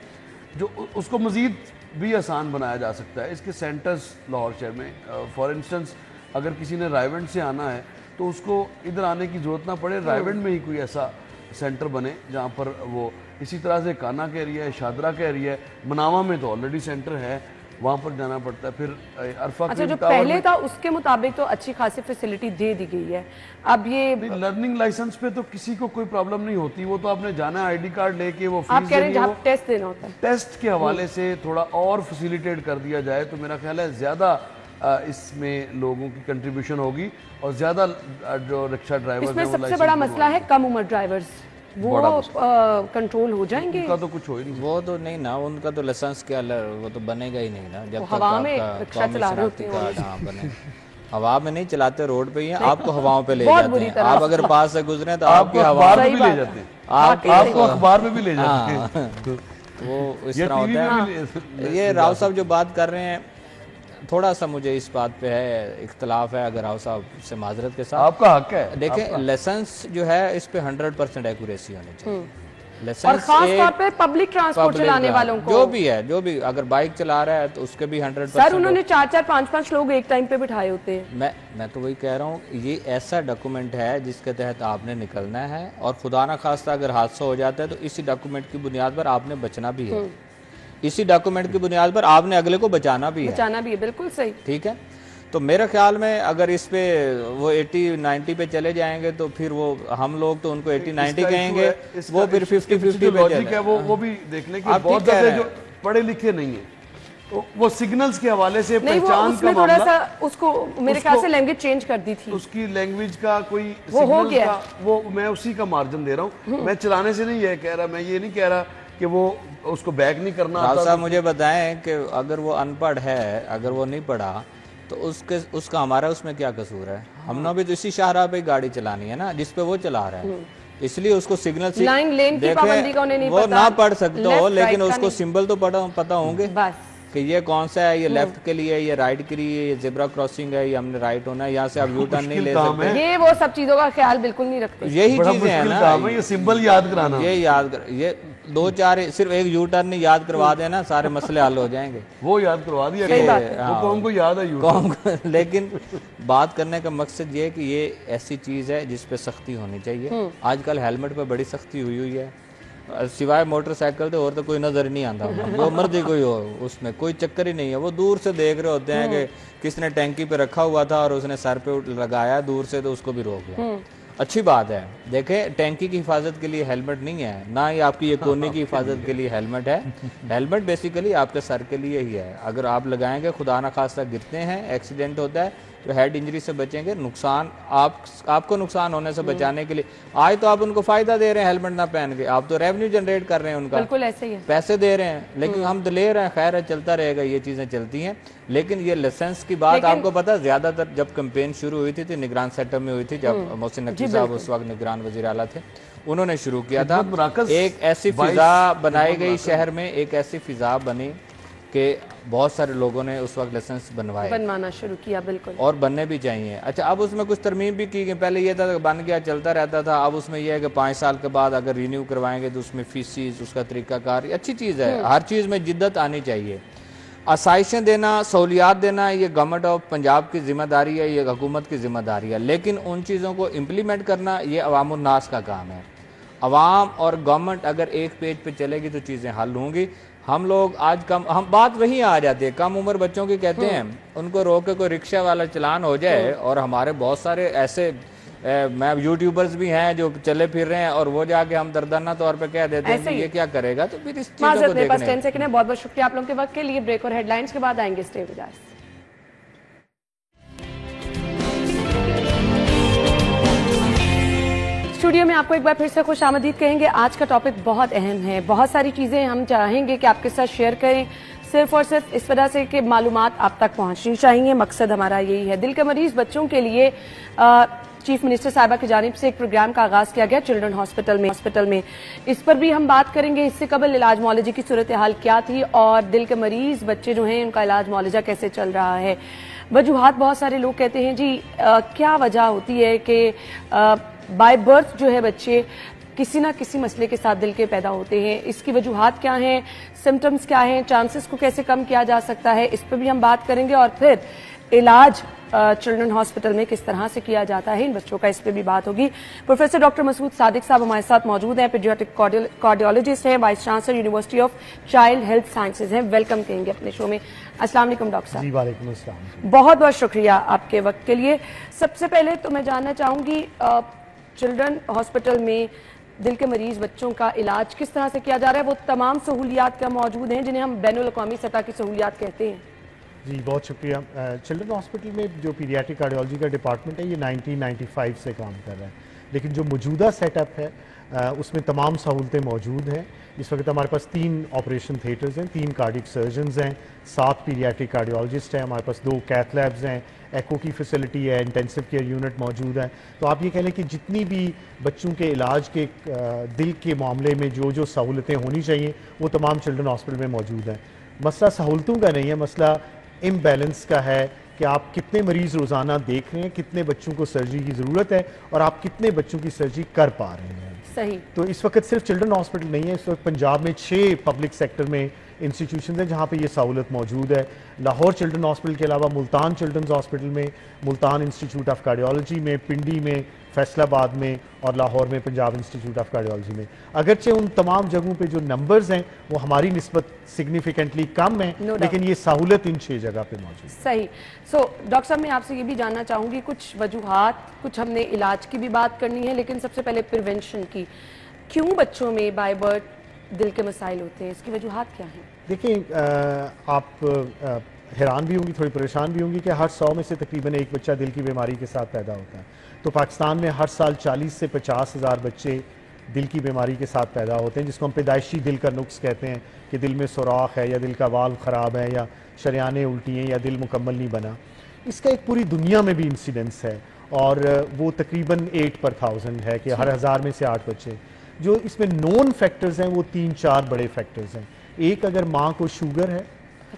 जो उसको मज़ीद भी आसान बनाया जा सकता है। इसके सेंटर्स लाहौर शहर में फॉर इंस्टेंस अगर किसी ने रायवंड से आना है तो उसको इधर आने की ज़रूरत ना पड़े, रायवंड में ही कोई ऐसा सेंटर बने जहाँ पर वो, इसी तरह से काना का एरिया है, शादरा का एरिया है, मनावा में तो ऑलरेडी सेंटर है, वहाँ पर जाना पड़ता है। फिर अरफा अच्छा, जो पहले था उसके मुताबिक तो अच्छी खासी फैसिलिटी दे दी गई है। अब ये लर्निंग लाइसेंस पे तो किसी को कोई प्रॉब्लम नहीं होती, वो तो आपने जाना है आईडी कार्ड लेके, वो आप फीस कह रहे हैं देनी है, जहाँ टेस्ट देना होता है। टेस्ट के हवाले से थोड़ा और फैसिलिटेट कर दिया जाए तो मेरा ख्याल है ज़्यादा इसमें लोगों की कंट्रीब्यूशन होगी, और ज़्यादा जो रिक्शा ड्राइवर्स इसमें सबसे बड़ा मसला है कम उम्र ड्राइवर्स, वो कंट्रोल हो जाएंगे। उनका तो कुछ हो ही नहीं, वो तो नहीं ना, उनका तो लाइसेंस क्या वो तो बनेगा ही नहीं ना जब तक हवा में आपका रिक्शा चला रहे होते हैं। हाँ बने, हवा में नहीं चलाते, रोड पे ही हैं, आपको हवाओं पे ले जाते हैं। आप अगर पास से गुजरे तो आपकी हवा अखबार में भी ले जाते हैं, आपको अखबार में भी ले जाते हैं। वो इस तरह होता है। ये राव साहब जो बात कर रहे हैं, थोड़ा सा मुझे इस बात पे है इख्तलाफ है, अगर राव साहब से माजरत के साथ। आपका हक है। देखें लाइसेंस जो है इस पे 100% एक्यूरेसी होनी चाहिए। और खास तौर पे पब्लिक ट्रांसपोर्ट चलाने वालों को, जो भी अगर बाइक चला रहा है तो उसके भी 100%। सर उन्होंने 4-4, 5-5 लोग एक टाइम पे बिठाए होते हैं। मैं तो वही कह रहा हूँ, ये ऐसा डॉक्यूमेंट है जिसके तहत आपने निकलना है, और खुदा ना खास्ता अगर हादसा हो जाता है तो इसी डॉक्यूमेंट की बुनियाद पर आपने बचना भी है, इसी डॉक्यूमेंट की बुनियाद पर आपने अगले को बचाना भी है। बिल्कुल सही, ठीक है। तो मेरे ख्याल में अगर इस पे वो 80-90 पे चले जाएंगे तो फिर वो हम लोग तो उनको 80-90 कहेंगे, वो फिर 50-50 पे लॉजिक है। वो भी देख लें कि बहुत ज़्यादा जो पढ़े लिखे नहीं है तो वो सिग्नल्स के हवाले से पहचान का थोड़ा सा उसको मेरे ख्याल से लैंग्वेज चेंज कर दी थी, उसकी लैंग्वेज का कोई वो हो गया, वो मैं उसी का मार्जिन दे रहा हूँ। मैं चलाने से नहीं ये कह रहा, मैं ये नहीं कह रहा कि वो उसको बैक नहीं करना आता। साहब मुझे बताएं कि अगर वो अनपढ़ है, अगर वो नहीं पढ़ा तो उसका हमारा उसमें क्या कसूर है? हमने भी तो इसी शाहराह पे गाड़ी चलानी है ना जिसपे वो चला रहा है, इसलिए उसको सिग्नल लेन की पाबंदी का उन्हें नहीं वो पता, ना पढ़ सकते हो, लेकिन right उसको सिंबल तो पता होंगे बस कि ये कौन सा है, ये लेफ्ट के लिए, ये राइट के लिए, ये जेब्रा क्रॉसिंग है, ये हमने राइट होना है, यहाँ से आप यू टर्न नहीं ले सकते। ये वो सब चीजों का ख्याल बिल्कुल नहीं रखते। यही चीजें हैं ना, ये सिंबल याद कराना, ये 2-4 सिर्फ एक यू टर्न याद करवा देना, सारे मसले हल हो जाएंगे। वो याद करवा दिया, वो कौन को याद है यू टर्न। लेकिन बात करने का मकसद ये है कि ये ऐसी चीज है जिस पे सख्ती होनी चाहिए। आजकल हेलमेट पे बड़ी सख्ती हुई है, सिवाय मोटरसाइकिल तो और तो कोई नजर नहीं आता, वो मर्जी कोई हो, उसमें कोई चक्कर ही नहीं है। वो दूर से देख रहे होते हैं कि किसने टैंकी पे रखा हुआ था और उसने सर पे लगाया दूर से तो उसको भी रोक लिया। अच्छी बात है। देखें, टैंकी की हिफाजत के लिए हेलमेट नहीं है, ना ही आपकी ये कोने की हिफाजत के लिए हेलमेट है। हेलमेट बेसिकली आपके सर के लिए ही है। अगर आप लगाएंगे, खुदा ना खास्ता गिरते हैं, एक्सीडेंट होता है, जो हेड इंजरी से बचेंगे, नुकसान आपको नुकसान होने से बचाने के लिए आज तो आप उनको फायदा दे रहे हैं हेलमेट ना पहन के, आप तो रेवेन्यू जनरेट कर रहे हैं उनका, बिल्कुल ऐसे ही है, पैसे दे रहे हैं, लेकिन हम दिलेर हैं, खैर है, चलता रहेगा, ये चीजें चलती हैं। लेकिन ये लाइसेंस की बात आपको पता है, ज्यादातर जब कैंपेन शुरू हुई थी निगरान सेटअप में हुई थी, जब मोहसिन नकवी साहब उस वक्त निगरान वजीर आला थे, उन्होंने शुरू किया था। एक ऐसी फिजा बनाई गई शहर में, एक ऐसी फिजा बनी कि बहुत सारे लोगों ने उस वक्त लाइसेंस बनवाना शुरू किया, बिल्कुल, और बनने भी चाहिए। अच्छा, अब उसमें कुछ तरमीम भी की गई, पहले ये था बन गया चलता रहता था, अब उसमें यह है कि 5 साल के बाद अगर रिन्यू करवाएंगे तो उसमें फीसिस, उसका तरीकाकार, अच्छी चीज़ है, हर चीज़ में जिद्दत आनी चाहिए। आसाइशें देना, सहूलियात देना, ये गवर्नमेंट ऑफ पंजाब की जिम्मेदारी है, ये हुकूमत की जिम्मेदारी है, लेकिन उन चीज़ों को इम्प्लीमेंट करना ये अवामुन्नास का काम है। अवाम और गवर्नमेंट अगर एक पेज पे चलेगी तो चीज़ें हल होंगी। हम लोग आज हम बात वहीं आ जाती है, कम उम्र बच्चों की कहते हैं, उनको रोक के कोई रिक्शा वाला चलान हो जाए, और हमारे बहुत सारे ऐसे मैं यूट्यूबर्स भी हैं जो चले फिर रहे हैं, और वो जाके हम दर्दाना तौर पे कह देते हैं कि ये क्या करेगा, तो फिर इस चीज़ों को देखने। 10 सेकंड है, बहुत बहुत शुक्रिया आप लोगों के वक्त के लिए। ब्रेक और हेडलाइंस के बाद आएंगे, स्टे विद अस। स्टूडियो में आपको एक बार फिर से खुश आमदीद कहेंगे। आज का टॉपिक बहुत अहम है, बहुत सारी चीजें हम चाहेंगे कि आपके साथ शेयर करें, सिर्फ और सिर्फ इस वजह से कि मालूमात आप तक पहुंचनी चाहिए, मकसद हमारा यही है। दिल के मरीज बच्चों के लिए चीफ मिनिस्टर साहिबा की जानिब से एक प्रोग्राम का आगाज किया गया चिल्ड्रन हॉस्पिटल में। इस पर भी हम बात करेंगे। इससे कबल इलाज मुआलजे की सूरत हाल क्या थी, और दिल के मरीज बच्चे जो हैं उनका इलाज मुआलजा कैसे चल रहा है। वजूहात बहुत सारे लोग कहते हैं जी क्या वजह होती है कि बाय बर्थ जो है बच्चे किसी ना किसी मसले के साथ दिल के पैदा होते हैं, इसकी वजूहात क्या हैं, सिम्टम्स क्या हैं, चांसेस को कैसे कम किया जा सकता है, इस पर भी हम बात करेंगे। और फिर इलाज चिल्ड्रन हॉस्पिटल में किस तरह से किया जाता है इन बच्चों का, इस पर भी बात होगी। प्रोफेसर डॉक्टर मसूद सादिक साहब हमारे साथ मौजूद हैं, पीडियाट्रिक कार्डियोलॉजिस्ट हैं, vice chancellor university of child health sciences हैं। वेलकम कहेंगे अपने शो में। अस्सलाम वालेकुम डॉक्टर साहब। जी वालेकुम अस्सलाम। बहुत बहुत शुक्रिया आपके वक्त के लिए। सबसे पहले तो मैं जानना चाहूंगी चिल्ड्रन हॉस्पिटल में दिल के मरीज बच्चों का इलाज किस तरह से किया जा रहा है, वो तमाम सहूलियात क्या मौजूद हैं जिन्हें हम बैनुल अक़वामी सतह की सहूलियात कहते हैं। जी बहुत शुक्रिया। चिल्ड्रन हॉस्पिटल में जो पीडियाट्रिक कार्डियोलॉजी का डिपार्टमेंट है ये 1995 से काम कर रहा है, लेकिन जो मौजूदा सेटअप है उसमें तमाम सहूलतें मौजूद हैं। इस वक्त हमारे पास 3 ऑपरेशन थिएटर्स हैं, 3 कार्डियक सर्जन्स हैं, 7 पीडियाट्रिक कार्डियोलॉजिस्ट हैं, हमारे पास 2 कैथ लैब्स हैं, एको की फैसिलिटी है, इंटेंसिव केयर यूनिट मौजूद है। तो आप ये कह लें कि जितनी भी बच्चों के इलाज के दिल के मामले में जो जो सहूलतें होनी चाहिए वो तमाम चिल्ड्रन हॉस्पिटल में मौजूद हैं। मसला सहूलतों का नहीं है, मसला इम्बैलेंस का है कि आप कितने मरीज़ रोज़ाना देख रहे हैं, कितने बच्चों को सर्जरी की ज़रूरत है और आप कितने बच्चों की सर्जरी कर पा रहे हैं। सही। तो इस वक्त सिर्फ चिल्ड्रन हॉस्पिटल नहीं है, इस वक्त पंजाब में 6 पब्लिक सेक्टर में इंस्टीट्यूशन है जहाँ पे ये सहूलत मौजूद है। लाहौर चिल्ड्रन हॉस्पिटल के अलावा मुल्तान चिल्ड्रंस हॉस्पिटल में, मुल्तान इंस्टीट्यूट ऑफ कार्डियोलॉजी में, पिंडी में, फैसलाबाद में और लाहौर में पंजाब इंस्टीट्यूट ऑफ कार्डियोलॉजी में। अगरचे उन तमाम जगहों पे जो नंबर्स हैं वो हमारी निस्बत सिग्निफिकेंटली कम है, लेकिन ये सहूलत इन 6 जगह पे मौजूद है। सही। डॉक्टर साहब मैं आपसे ये भी जानना चाहूँगी, कुछ वजूहात, कुछ हमने इलाज की भी बात करनी है, लेकिन सबसे पहले प्रिवेंशन की। क्यों बच्चों में बाय बर्थ दिल के मसाइल होते हैं, इसकी वजूहात क्या हैं? देखिए आप हैरान भी होंगी, थोड़ी परेशान भी होंगी कि हर 100 में से तकरीबन एक बच्चा दिल की बीमारी के साथ पैदा होता है। तो पाकिस्तान में हर साल 40 से 50 हज़ार बच्चे दिल की बीमारी के साथ पैदा होते हैं, जिसको हम पैदाइशी दिल का नुक्स कहते हैं कि दिल में सुराख है या दिल का वाल्व ख़राब है या शरियानें उल्टी हैं या दिल मुकम्मल नहीं बना। इसका एक पूरी दुनिया में भी इंसिडेंस है और वो तकरीबन 8 पर 1000 है कि हर 1000 में से 8 बच्चे। जो इसमें नॉन फैक्टर्स हैं वो 3-4 बड़े फैक्टर्स हैं। एक, अगर माँ को शुगर है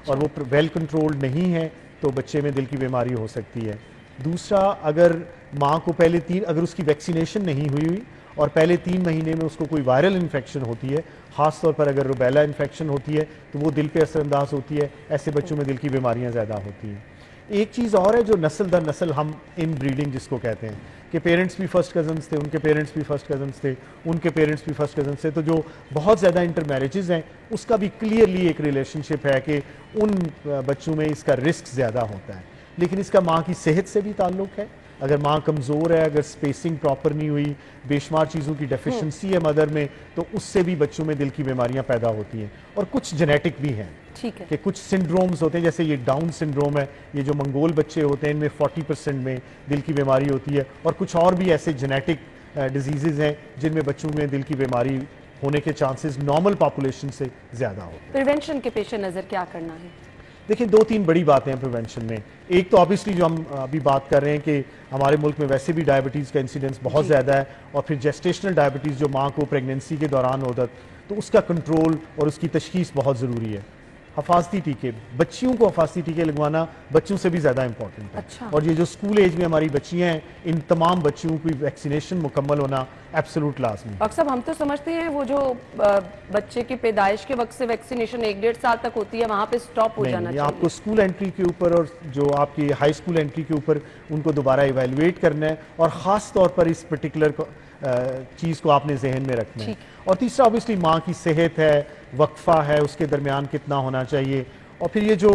और वो वेल कंट्रोल्ड नहीं है तो बच्चे में दिल की बीमारी हो सकती है। दूसरा, अगर माँ को अगर उसकी वैक्सीनेशन नहीं हुई और पहले 3 महीने में उसको कोई वायरल इन्फेक्शन होती है, ख़ास तौर पर अगर रुबेला इन्फेक्शन होती है तो वो दिल पे असरअंदाज होती है। ऐसे बच्चों में दिल की बीमारियाँ ज़्यादा होती हैं। एक चीज़ और है जो नस्ल दर नस्ल हम इन ब्रीडिंग जिसको कहते हैं कि पेरेंट्स भी फर्स्ट कजन्स थे, उनके पेरेंट्स भी फर्स्ट कजन्स थे, उनके पेरेंट्स भी फर्स्ट कजन्स थे, तो जो बहुत ज़्यादा इंटर मैरिजेज़ हैं उसका भी क्लियरली एक रिलेशनशिप है कि उन बच्चों में इसका रिस्क ज़्यादा होता है। लेकिन इसका माँ की सेहत से भी ताल्लुक है। अगर माँ कमज़ोर है, अगर स्पेसिंग प्रॉपर नहीं हुई, बेशुमार चीज़ों की डेफिशिएंसी है मदर में, तो उससे भी बच्चों में दिल की बीमारियां पैदा होती हैं। और कुछ जेनेटिक भी हैं, ठीक है, कि कुछ सिंड्रोम्स होते हैं, जैसे ये डाउन सिंड्रोम है, ये जो मंगोल बच्चे होते हैं इनमें 40% में दिल की बीमारी होती है। और कुछ और भी ऐसे जेनेटिक डिजीज़ हैं जिनमें बच्चों में दिल की बीमारी होने के चांसेस नॉर्मल पॉपुलेशन से ज़्यादा होते हैं। प्रिवेंशन के पेश नज़र क्या करना है? देखिए, 2-3 बड़ी बातें हैं प्रिवेंशन में। एक तो ऑब्वियसली जो हम अभी बात कर रहे हैं कि हमारे मुल्क में वैसे भी डायबिटीज़ का इंसिडेंस बहुत ज़्यादा है, और फिर जेस्टेशनल डायबिटीज़ जो माँ को प्रेगनेंसी के दौरान होता है, तो उसका कंट्रोल और उसकी तशखीस बहुत ज़रूरी है। हफाजती टीके, बच्चियों को हफाजती टीके लगवाना बच्चों से भी ज़्यादा इंपॉर्टेंट है। अच्छा। और और ये जो स्कूल एज में हमारी बच्चियाँ हैं, इन तमाम बच्चियों की वैक्सीनेशन मुकम्मल होना एब्सोल्यूट लाजमी है। डॉक्टर साहब, हम तो समझते हैं वो जो बच्चे की पैदाइश के वक्त से वैक्सीनेशन 1-1.5 साल तक होती है, वहाँ पे स्टॉप हो जाना नहीं, चाहिए। आपको स्कूल एंट्री के ऊपर और जो आपकी हाई स्कूल एंट्री के ऊपर उनको दोबारा इवेलुएट करना है, और ख़ास तौर पर इस पर्टिकुलर चीज़ को आपने जहन में रखना है। और तीसरा ऑब्वियसली माँ की सेहत है, वक्फा है, उसके दरमियान कितना होना चाहिए। और फिर ये जो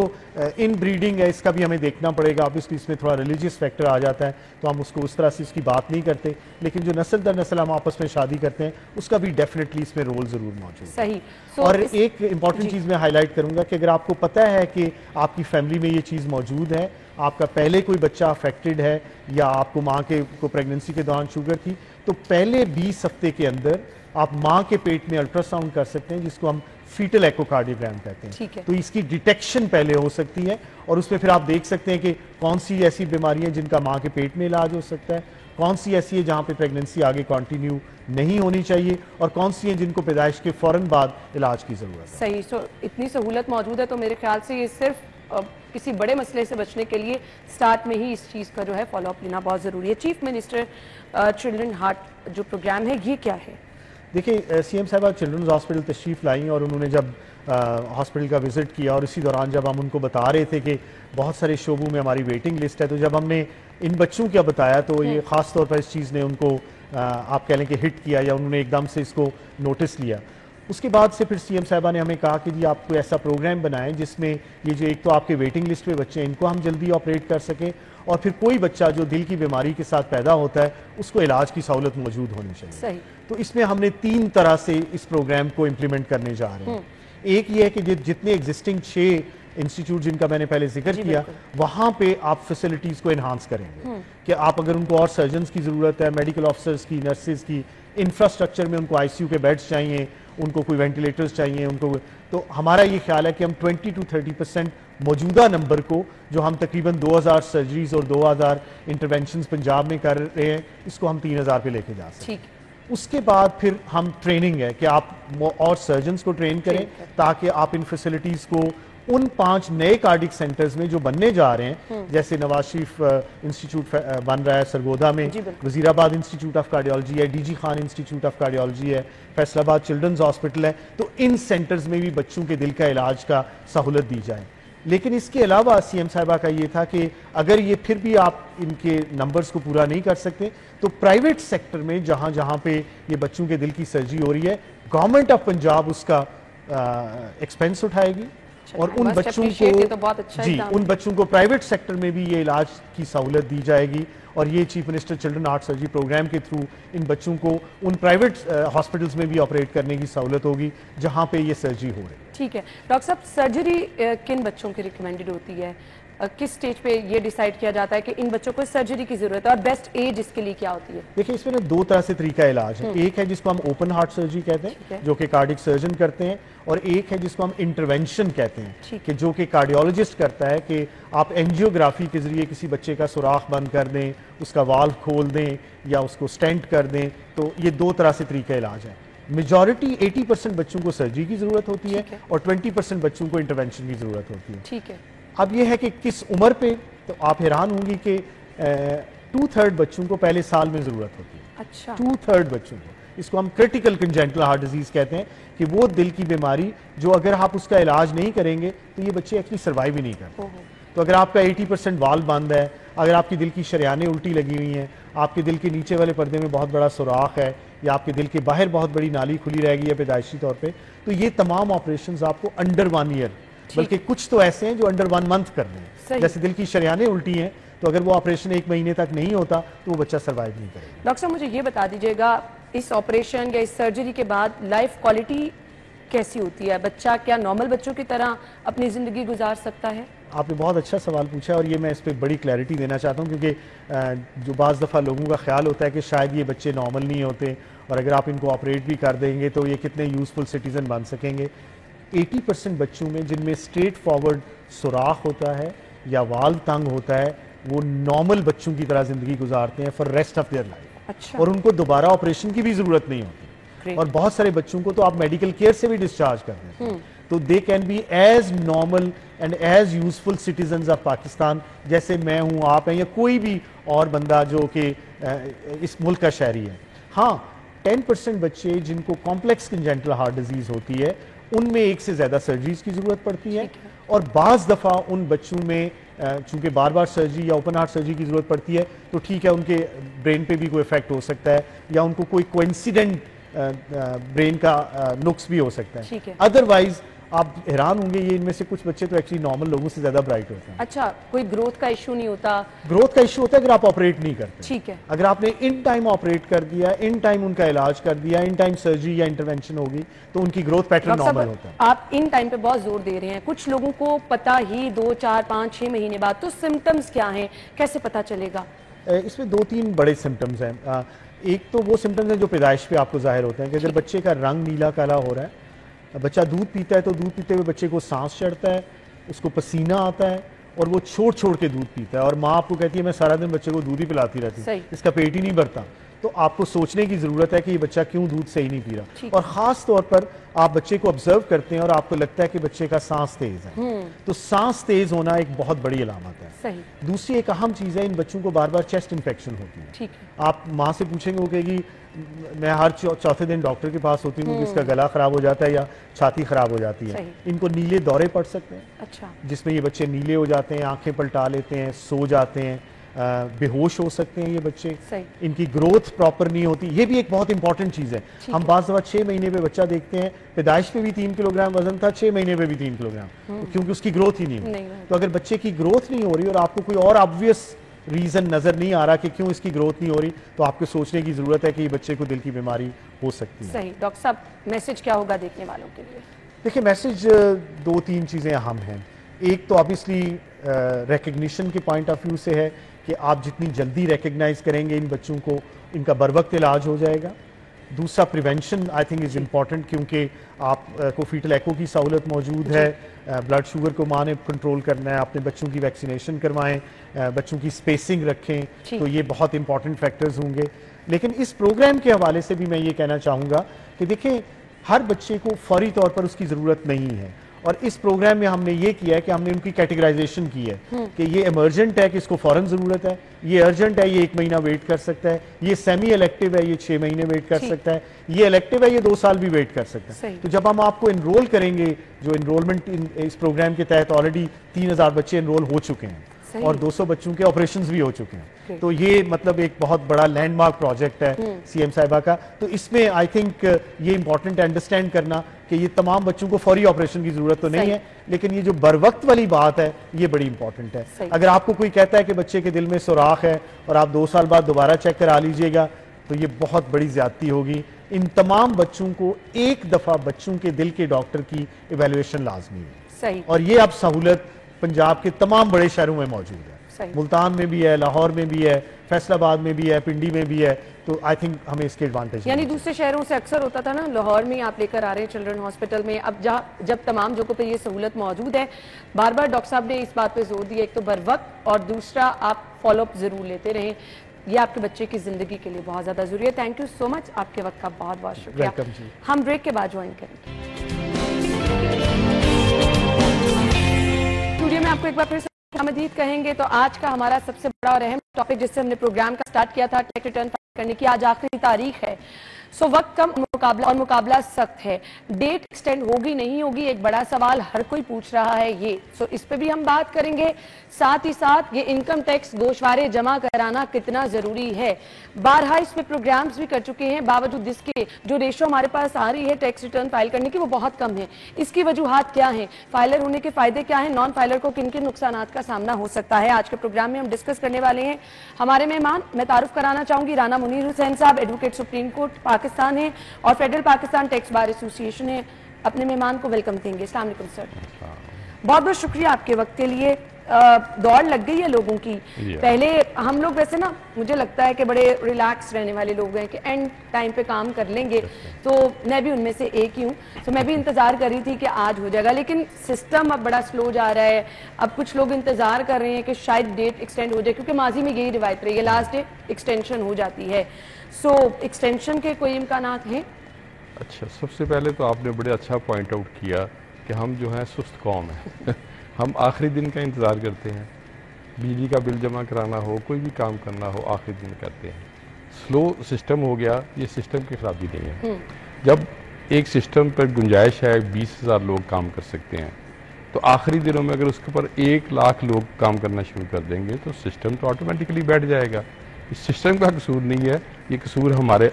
इन ब्रीडिंग है, इसका भी हमें देखना पड़ेगा। ऑब्वियसली इसमें थोड़ा रिलीजियस फैक्टर आ जाता है, तो हम उसको उस तरह से उसकी बात नहीं करते, लेकिन जो नस्ल दर नस्ल हम आपस में शादी करते हैं, उसका भी डेफिनेटली इसमें रोल ज़रूर मौजूद है। सही। और एक इंपॉर्टेंट चीज़ मैं हाईलाइट करूंगा कि अगर आपको पता है कि आपकी फैमिली में ये चीज़ मौजूद है, आपका पहले कोई बच्चा अफेक्टेड है, या आपको माँ के को प्रेगनेंसी के दौरान शुगर थी, तो पहले 20 हफ्ते के अंदर आप माँ के पेट में अल्ट्रासाउंड कर सकते हैं, जिसको हम फीटल एकोकार्डियोग्राम कहते ठीक है। हैं। तो इसकी डिटेक्शन पहले हो सकती है, और उसमें फिर आप देख सकते हैं कि कौन सी ऐसी बीमारियां जिनका माँ के पेट में इलाज हो सकता है, कौन सी ऐसी है जहाँ पे प्रेगनेंसी आगे कंटिन्यू नहीं होनी चाहिए, और कौन सी है जिनको पैदाइश के फ़ौरन बाद इलाज की ज़रूरत है। सही। सो इतनी सहूलत मौजूद है, तो मेरे ख्याल से ये सिर्फ किसी बड़े मसले से बचने के लिए स्टार्ट में ही इस चीज़ का जो है फॉलोअप लेना बहुत ज़रूरी है। चीफ मिनिस्टर चिल्ड्रन हार्ट जो प्रोग्राम है, ये क्या है? देखिए, सीएम साहबा चिल्ड्रंस हॉस्पिटल तशरीफ़ लाई, और उन्होंने जब हॉस्पिटल का विज़िट किया, और इसी दौरान जब हम उनको बता रहे थे कि बहुत सारे शोबों में हमारी वेटिंग लिस्ट है, तो जब हमने इन बच्चों क्या बताया, तो ये ख़ास तौर पर इस चीज़ ने उनको आप कह लें कि हिट किया, या उन्होंने एकदम से इसको नोटिस लिया। उसके बाद से फिर सीएम साहबा ने हमें कहा कि जी आप कोई ऐसा प्रोग्राम बनाएं जिसमें ये जो एक तो आपके वेटिंग लिस्ट पे बच्चे हैं, इनको हम जल्दी ऑपरेट कर सकें, और फिर कोई बच्चा जो दिल की बीमारी के साथ पैदा होता है, उसको इलाज की सहूलत मौजूद होनी चाहिए। सही। तो इसमें हमने 3 तरह से इस प्रोग्राम को इम्प्लीमेंट करने जा रहे हैं। एक ये है कि जितने एग्जिस्टिंग 6 इंस्टीट्यूट जिनका मैंने पहले जिक्र किया, वहाँ पे आप फैसिलिटीज़ को इन्हांस करेंगे, कि आप अगर उनको और सर्जन्स की ज़रूरत है, मेडिकल ऑफिसर्स की, नर्सेज की, इंफ्रास्ट्रक्चर में उनको आईसीयू के बेड्स चाहिए, उनको कोई वेंटिलेटर्स चाहिए, उनको, तो हमारा ये ख्याल है कि हम 20 to 30% मौजूदा नंबर को, जो हम तकरीबन 2000 सर्जरीज और 2000 इंटरवेंशंस पंजाब में कर रहे हैं, इसको हम 3000 पे लेके जा सकते हैं। ठीक। उसके बाद फिर हम ट्रेनिंग है कि आप और सर्जन्स को ट्रेन करें, ताकि आप इन फैसिलिटीज़ को उन 5 नए कार्डिक सेंटर्स में जो बनने जा रहे हैं, जैसे नवाज शरीफ इंस्टीट्यूट बन रहा है सरगोदा में, वजीराबाद इंस्टीट्यूट ऑफ कार्डियोलॉजी है, DG Khan institute of cardiology है, फैसलाबाद चिल्ड्रंस हॉस्पिटल है, तो इन सेंटर्स में भी बच्चों के दिल का इलाज का सहूलत दी जाए। लेकिन इसके अलावा सीएम साहिबा का ये था कि अगर ये फिर भी आप इनके नंबर्स को पूरा नहीं कर सकते, तो प्राइवेट सेक्टर में जहाँ जहाँ पे ये बच्चों के दिल की सर्जरी हो रही है, गवर्नमेंट ऑफ पंजाब उसका एक्सपेंस उठाएगी, और उन बच्चों को तो बहुत अच्छा जी उन बच्चों को प्राइवेट सेक्टर में भी ये इलाज की सहूलत दी जाएगी। और ये chief minister children heart surgery program के थ्रू इन बच्चों को उन प्राइवेट हॉस्पिटल्स में भी ऑपरेट करने की सहूलत होगी जहां पे ये सर्जरी हो रही है। ठीक है डॉक्टर साहब, सर्जरी किन बच्चों की रिकमेंडेड होती है? किस स्टेज पे ये डिसाइड किया जाता है कि इन बच्चों को सर्जरी की जरूरत है, और बेस्ट एज इसके लिए क्या होती है? देखिए, इसमें ना 2 तरह से तरीका इलाज है। एक है जिसको हम ओपन हार्ट सर्जरी कहते हैं, जो कि कार्डिक सर्जन करते हैं, और एक है जिसको हम इंटरवेंशन कहते हैं, कि जो कि कार्डियोलॉजिस्ट करता है, कि आप एंजियोग्राफी के जरिए किसी बच्चे का सुराख बंद कर दें, उसका वाल्व खोल दें, या उसको स्टेंट कर दें। तो ये 2 तरह से तरीका इलाज है। मेजॉरिटी 80% बच्चों को सर्जरी की जरूरत होती है, और 20% बच्चों को इंटरवेंशन की जरूरत होती है। ठीक है। अब यह है कि किस उम्र पे, तो आप हैरान होंगी कि 2/3 बच्चों को पहले साल में जरूरत होती है। अच्छा। 2/3 बच्चों को, इसको हम क्रिटिकल कंजेंटल हार्ट डिजीज कहते हैं, कि वो दिल की बीमारी जो अगर आप उसका इलाज नहीं करेंगे तो ये बच्चे एक्चुअली सर्वाइव ही नहीं करते। तो अगर आपका 80% वाल्व बंद है, अगर आपकी दिल की शरियानें उल्टी लगी हुई हैं, आपके दिल के नीचे वाले पर्दे में बहुत बड़ा सुराख है, या आपके दिल के बाहर बहुत बड़ी नाली खुली रहेगी है पैदाइशी तौर पे, तो ये तमाम ऑपरेशंस आपको अंडर 1 ईयर बल्कि कुछ तो ऐसे हैं जो अंडर 1 मंथ कर रहे सही। हैं। जैसे दिल की शरियानें उल्टी हैं, तो अगर वो ऑपरेशन 1 महीने तक नहीं होता तो वो बच्चा सर्वाइव नहीं करेगा। डॉक्टर साहब मुझे ये बता दीजिएगा, इस ऑपरेशन या इस सर्जरी के बाद लाइफ क्वालिटी कैसी होती है? बच्चा क्या नॉर्मल बच्चों की तरह अपनी ज़िंदगी गुजार सकता है? आपने बहुत अच्छा सवाल पूछा है और ये मैं इस पर बड़ी क्लैरिटी देना चाहता हूँ, क्योंकि जो बाज़ दफ़ा लोगों का ख्याल होता है कि शायद ये बच्चे नॉर्मल नहीं होते और अगर आप इनको ऑपरेट भी कर देंगे तो ये कितने यूज़फुल सिटीज़न बन सकेंगे। 80% बच्चों में जिनमें स्ट्रेट फॉरवर्ड सुराख होता है या वाल तंग होता है, वो नॉर्मल बच्चों की तरह ज़िंदगी गुजारते हैं for rest of their life. अच्छा। और उनको दोबारा ऑपरेशन की भी ज़रूरत नहीं होती। Great. और बहुत सारे बच्चों को तो आप मेडिकल केयर से भी डिस्चार्ज कर देते हैं, तो they can be as normal and as useful citizens of Pakistan जैसे मैं हूँ, आप हैं, या कोई भी और बंदा जो कि इस मुल्क का शहरी है। हाँ, 10% बच्चे जिनको कॉम्प्लेक्स कंजेंटल हार्ट डिजीज होती है, उनमें 1 से ज़्यादा सर्जरीज की ज़रूरत पड़ती है। और बाज़ दफ़ा उन बच्चों में चूँकि बार बार सर्जरी या ओपन हार्ट सर्जरी की ज़रूरत पड़ती है, तो ठीक है, उनके ब्रेन पे भी कोई इफेक्ट हो सकता है या उनको कोई कोइंसिडेंट ब्रेन का नुक्स भी हो सकता ठीक है। है। अदरवाइज आप हैरान होंगे, ये इनमें से कुछ बच्चे तो एक्चुअली नॉर्मल लोगों से ज्यादा ब्राइट होते हैं। अच्छा, कोई ग्रोथ का इशू नहीं होता? ग्रोथ का इशू होता है अगर आप ऑपरेट नहीं करते। ठीक है। अगर आपने इन टाइम ऑपरेट कर दिया, इन टाइम उनका इलाज कर दिया, इन टाइम सर्जरी या इंटरवेंशन होगी, तो उनकी ग्रोथ पैटर्न डॉक्टर नॉर्मल साहब, होता है। आप इन टाइम पे बहुत जोर दे रहे हैं, कुछ लोगों को पता ही 2, 4, 5, 6 महीने बाद, तो सिम्टम्स क्या हैं, कैसे पता चलेगा? इसमें 2-3 बड़े सिम्टम्स हैं। एक तो वो सिम्टम्स हैं जो पैदाइश पे आपको जाहिर होते हैं कि अगर बच्चे का रंग नीला काला हो रहा है, बच्चा दूध पीता है तो दूध पीते हुए बच्चे को सांस चढ़ता है, उसको पसीना आता है और वो छोड़ छोड़ के दूध पीता है, और माँ आपको कहती है मैं सारा दिन बच्चे को दूध ही पिलाती रहती हूँ, इसका पेट ही नहीं भरता, तो आपको सोचने की जरूरत है कि ये बच्चा क्यों दूध सही नहीं पी रहा। और खास तौर पर आप बच्चे को ऑब्जर्व करते हैं और आपको लगता है कि बच्चे का सांस तेज है, तो सांस तेज होना एक बहुत बड़ी अलामत है। सही। दूसरी एक अहम चीज है, इन बच्चों को बार बार चेस्ट इन्फेक्शन होती है। ठीक है। आप माँ से पूछेंगे वो कहेगी मैं हर चौथे दिन डॉक्टर के पास होती हूँ, इसका गला खराब हो जाता है या छाती खराब हो जाती है। इनको नीले दौरे पड़ सकते हैं। अच्छा। जिसमें ये बच्चे नीले हो जाते हैं, आंखें पलटा लेते हैं, सो जाते हैं, बेहोश हो सकते हैं ये बच्चे। इनकी ग्रोथ प्रॉपर नहीं होती, ये भी एक बहुत इंपॉर्टेंट चीज है। हम बाज़ दफा 6 महीने पे बच्चा देखते हैं, पैदाइश पे भी 3 किलोग्राम वजन था, 6 महीने पे भी 3 किलोग्राम, क्योंकि उसकी ग्रोथ ही नहीं हुई। तो अगर बच्चे की ग्रोथ नहीं हो रही और आपको कोई और ऑब्वियस रीजन नजर नहीं आ रहा कि क्यों इसकी ग्रोथ नहीं हो रही, तो आपको सोचने की जरूरत है कि ये बच्चे को दिल की बीमारी हो सकती है। सही। डॉक्टर साहब, मैसेज क्या होगा देखने वालों के लिए? देखिए, मैसेज 2-3 चीजें अहम हैं। एक तो ऑब्वियसली रिकग्निशन के पॉइंट ऑफ व्यू से है कि आप जितनी जल्दी रिकग्नाइज करेंगे इन बच्चों को, इनका बर वक्त इलाज हो जाएगा। दूसरा, prevention I think is important, क्योंकि आप को फीटल एको की सहूलत मौजूद है, ब्लड शुगर को माँ ने कंट्रोल करना है, अपने बच्चों की वैक्सीनेशन करवाएं, बच्चों की स्पेसिंग रखें, तो ये बहुत इंपॉर्टेंट फैक्टर्स होंगे। लेकिन इस प्रोग्राम के हवाले से भी मैं ये कहना चाहूँगा कि देखें, हर बच्चे को फौरी तौर पर उसकी ज़रूरत नहीं है, और इस प्रोग्राम में हमने ये किया है कि हमने उनकी कैटेगराइजेशन की है कि ये इमरजेंट है कि इसको फौरन ज़रूरत है, ये अर्जेंट है, ये 1 महीना वेट कर सकता है, ये सेमी इलेक्टिव है, ये 6 महीने वेट कर सकता है, ये इलेक्टिव है, ये 2 साल भी वेट कर सकता है। तो जब हम आपको इनरोल करेंगे, जो इनरोलमेंट इस प्रोग्राम के तहत ऑलरेडी 3000 बच्चे इनरोल हो चुके हैं और 200 बच्चों के ऑपरेशंस भी हो चुके हैं, तो ये मतलब एक बहुत बड़ा लैंडमार्क प्रोजेक्ट है सीएम साहिबा का। तो इसमें आई थिंक ये इंपॉर्टेंट है अंडरस्टैंड करना कि ये तमाम बच्चों को फौरी ऑपरेशन की जरूरत तो नहीं है, लेकिन ये जो बर वक्त वाली बात है ये बड़ी इंपॉर्टेंट है। अगर आपको कोई कहता है कि बच्चे के दिल में सुराख है और आप 2 साल बाद दोबारा चेक करा लीजिएगा, तो ये बहुत बड़ी ज्यादती होगी। इन तमाम बच्चों को एक दफा बच्चों के दिल के डॉक्टर की इवेल्युएशन लाजमी है, और ये अब सहूलत पंजाब के तमाम बड़े शहरों में मौजूद है। मुल्तान में भी है, लाहौर में भी है, फैसलाबाद में भी है, पिंडी में भी है, तो आई थिंक हमें इसके एडवांटेज। यानी दूसरे शहरों से अक्सर होता था ना, लाहौर में आप लेकर आ रहे हैं चिल्ड्रन हॉस्पिटल में, अब जब तमाम जगहों पे ये सहूलत मौजूद है, बार बार डॉक्टर साहब ने इस बात पे जोर दिया, एक तो बर वक्त और दूसरा आप फॉलोअप जरूर लेते रहें, ये आपके बच्चे की जिंदगी के लिए बहुत ज्यादा जरूरी है। थैंक यू सो मच, आपके वक्त का बहुत बहुत शुक्रिया। हम ब्रेक के बाद ज्वाइन करेंगे। स्टूडियो में आपको एक बार फिर से आमदीद कहेंगे। तो आज का हमारा सबसे बड़ा और अहम टॉपिक जिससे हमने प्रोग्राम का स्टार्ट किया था, टैक्स रिटर्न फाइल करने की, आज आखिरी तारीख है। सो वक्त कम मुकाबला सख्त है। डेट एक्सटेंड होगी नहीं होगी एक बड़ा सवाल हर कोई पूछ रहा है ये। सो इस पे भी हम बात करेंगे। साथ ही साथ ये इनकम टैक्स गोशवारे जमा कराना कितना जरूरी है। बारहा इस पे प्रोग्राम्स भी कर चुके हैं, बावजूद इसके जो रेशो हमारे पास आ रही है टैक्स रिटर्न फाइल करने की वो बहुत कम है। इसकी वजूहात क्या है, फाइलर होने के फायदे क्या है, नॉन फाइलर को किन किन नुकसानात का सामना हो सकता है, आज के प्रोग्राम में हम डिस्कस करने वाले हैं। हमारे मेहमान, मैं तारुफ कराना चाहूंगी, राना मुनीर हुसैन साहब, एडवोकेट सुप्रीम कोर्ट पाकिस्तान है और federal Pakistan tax bar association है। अपने मेहमान को वेलकम देंगे। अस्सलाम वालेकुम सर, बहुत बहुत शुक्रिया आपके वक्त के लिए। दौड़ लग गई है लोगों की। पहले हम लोग वैसे ना, मुझे लगता है कि बड़े रिलैक्स रहने वाले लोग हैं कि एंड टाइम पे काम कर लेंगे, तो मैं भी उनमें से एक ही हूँ। तो मैं भी इंतजार कर रही थी कि आज हो जाएगा, लेकिन सिस्टम अब बड़ा स्लो जा रहा है। अब कुछ लोग इंतजार कर रहे हैं कि शायद डेट एक्सटेंड हो जाए, क्योंकि माजी में यही रिवायत रही है, लास्ट डेट एक्सटेंशन हो जाती है। सो एक्सटेंशन के कोई इम्कानात हैं? अच्छा, सबसे पहले तो आपने बड़े अच्छा पॉइंट आउट किया कि हम जो है सुस्त कौम है हम आखिरी दिन का इंतज़ार करते हैं, बिजली का बिल जमा कराना हो, कोई भी काम करना हो आखिरी दिन करते हैं। स्लो सिस्टम हो गया, ये सिस्टम की खराबी नहीं है। जब एक सिस्टम पर गुंजाइश है 20,000 लोग काम कर सकते हैं, तो आखिरी दिनों में अगर उसके ऊपर 1 लाख लोग काम करना शुरू कर देंगे तो सिस्टम तो ऑटोमेटिकली बैठ जाएगा। इस सिस्टम का कसूर नहीं है, ये कसूर हमारे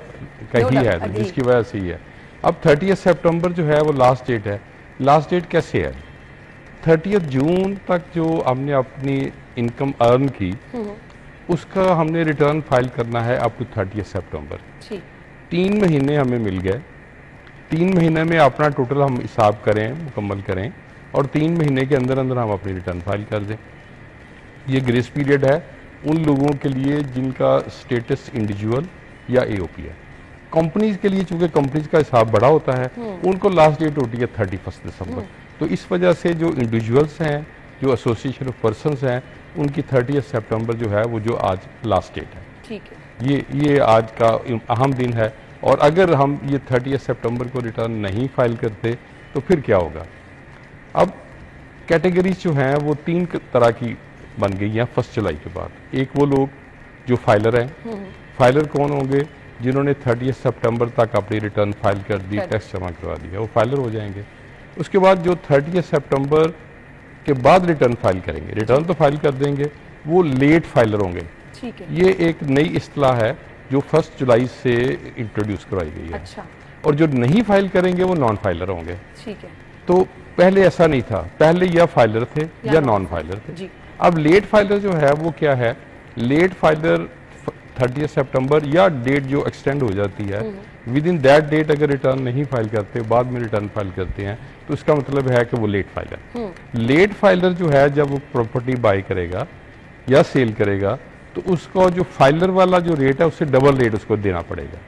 का ही है, जिसकी वजह से ही है। अब 30 सितंबर जो है वो लास्ट डेट है। लास्ट डेट कैसे है? 30 जून तक जो हमने अपनी इनकम अर्न की उसका हमने रिटर्न फाइल करना है अप टू 30 सितंबर। 3 महीने हमें मिल गए। 3 महीने में अपना टोटल हम हिसाब करें, मुकम्मल करें और 3 महीने के अंदर अंदर हम अपनी रिटर्न फाइल कर दें। ये ग्रेस पीरियड है उन लोगों के लिए जिनका स्टेटस इंडिविजुअल या एओपी है। कंपनीज के लिए चूंकि कंपनीज का हिसाब बड़ा होता है, उनको लास्ट डेट होती है 31 दिसंबर। तो इस वजह से जो इंडिविजुअल्स हैं, जो एसोसिएशन ऑफ पर्सनस हैं, उनकी 30 सितंबर जो है वो जो आज लास्ट डेट है। ठीक है, ये आज का अहम दिन है। और अगर हम ये 30 सितंबर को रिटर्न नहीं फाइल करते तो फिर क्या होगा? अब कैटेगरीज जो हैं वो 3 तरह की बन गई हैं 1 जुलाई के बाद। एक वो लोग जो फाइलर हैं, फाइलर कौन होंगे? जिन्होंने 30 सितंबर तक अपनी रिटर्न फाइल कर दी, टैक्स जमा करवा दिया, वो फाइलर हो जाएंगे। उसके बाद जो 30 सितंबर के बाद रिटर्न फाइल करेंगे, रिटर्न तो फाइल कर देंगे, वो लेट फाइलर होंगे। ठीक है। ये एक नई इस्तिलाह है जो 1 जुलाई से इंट्रोड्यूस करवाई गई है। अच्छा। और जो नहीं फाइल करेंगे वो नॉन फाइलर होंगे। ठीक है। तो पहले ऐसा नहीं था, पहले या फाइलर थे या नॉन फाइलर थे। जी। अब लेट फाइलर जो है वो क्या है? लेट फाइलर 30 सितंबर या डेट जो एक्सटेंड हो जाती है, विद इन दैट डेट अगर रिटर्न नहीं फाइल करते, बाद में रिटर्न फाइल करते हैं, तो इसका मतलब है कि वो लेट फाइलर। लेट फाइलर जो है जब वो प्रॉपर्टी बाय करेगा या सेल करेगा तो उसको जो फाइलर वाला जो रेट है उससे डबल रेट उसको देना पड़ेगा।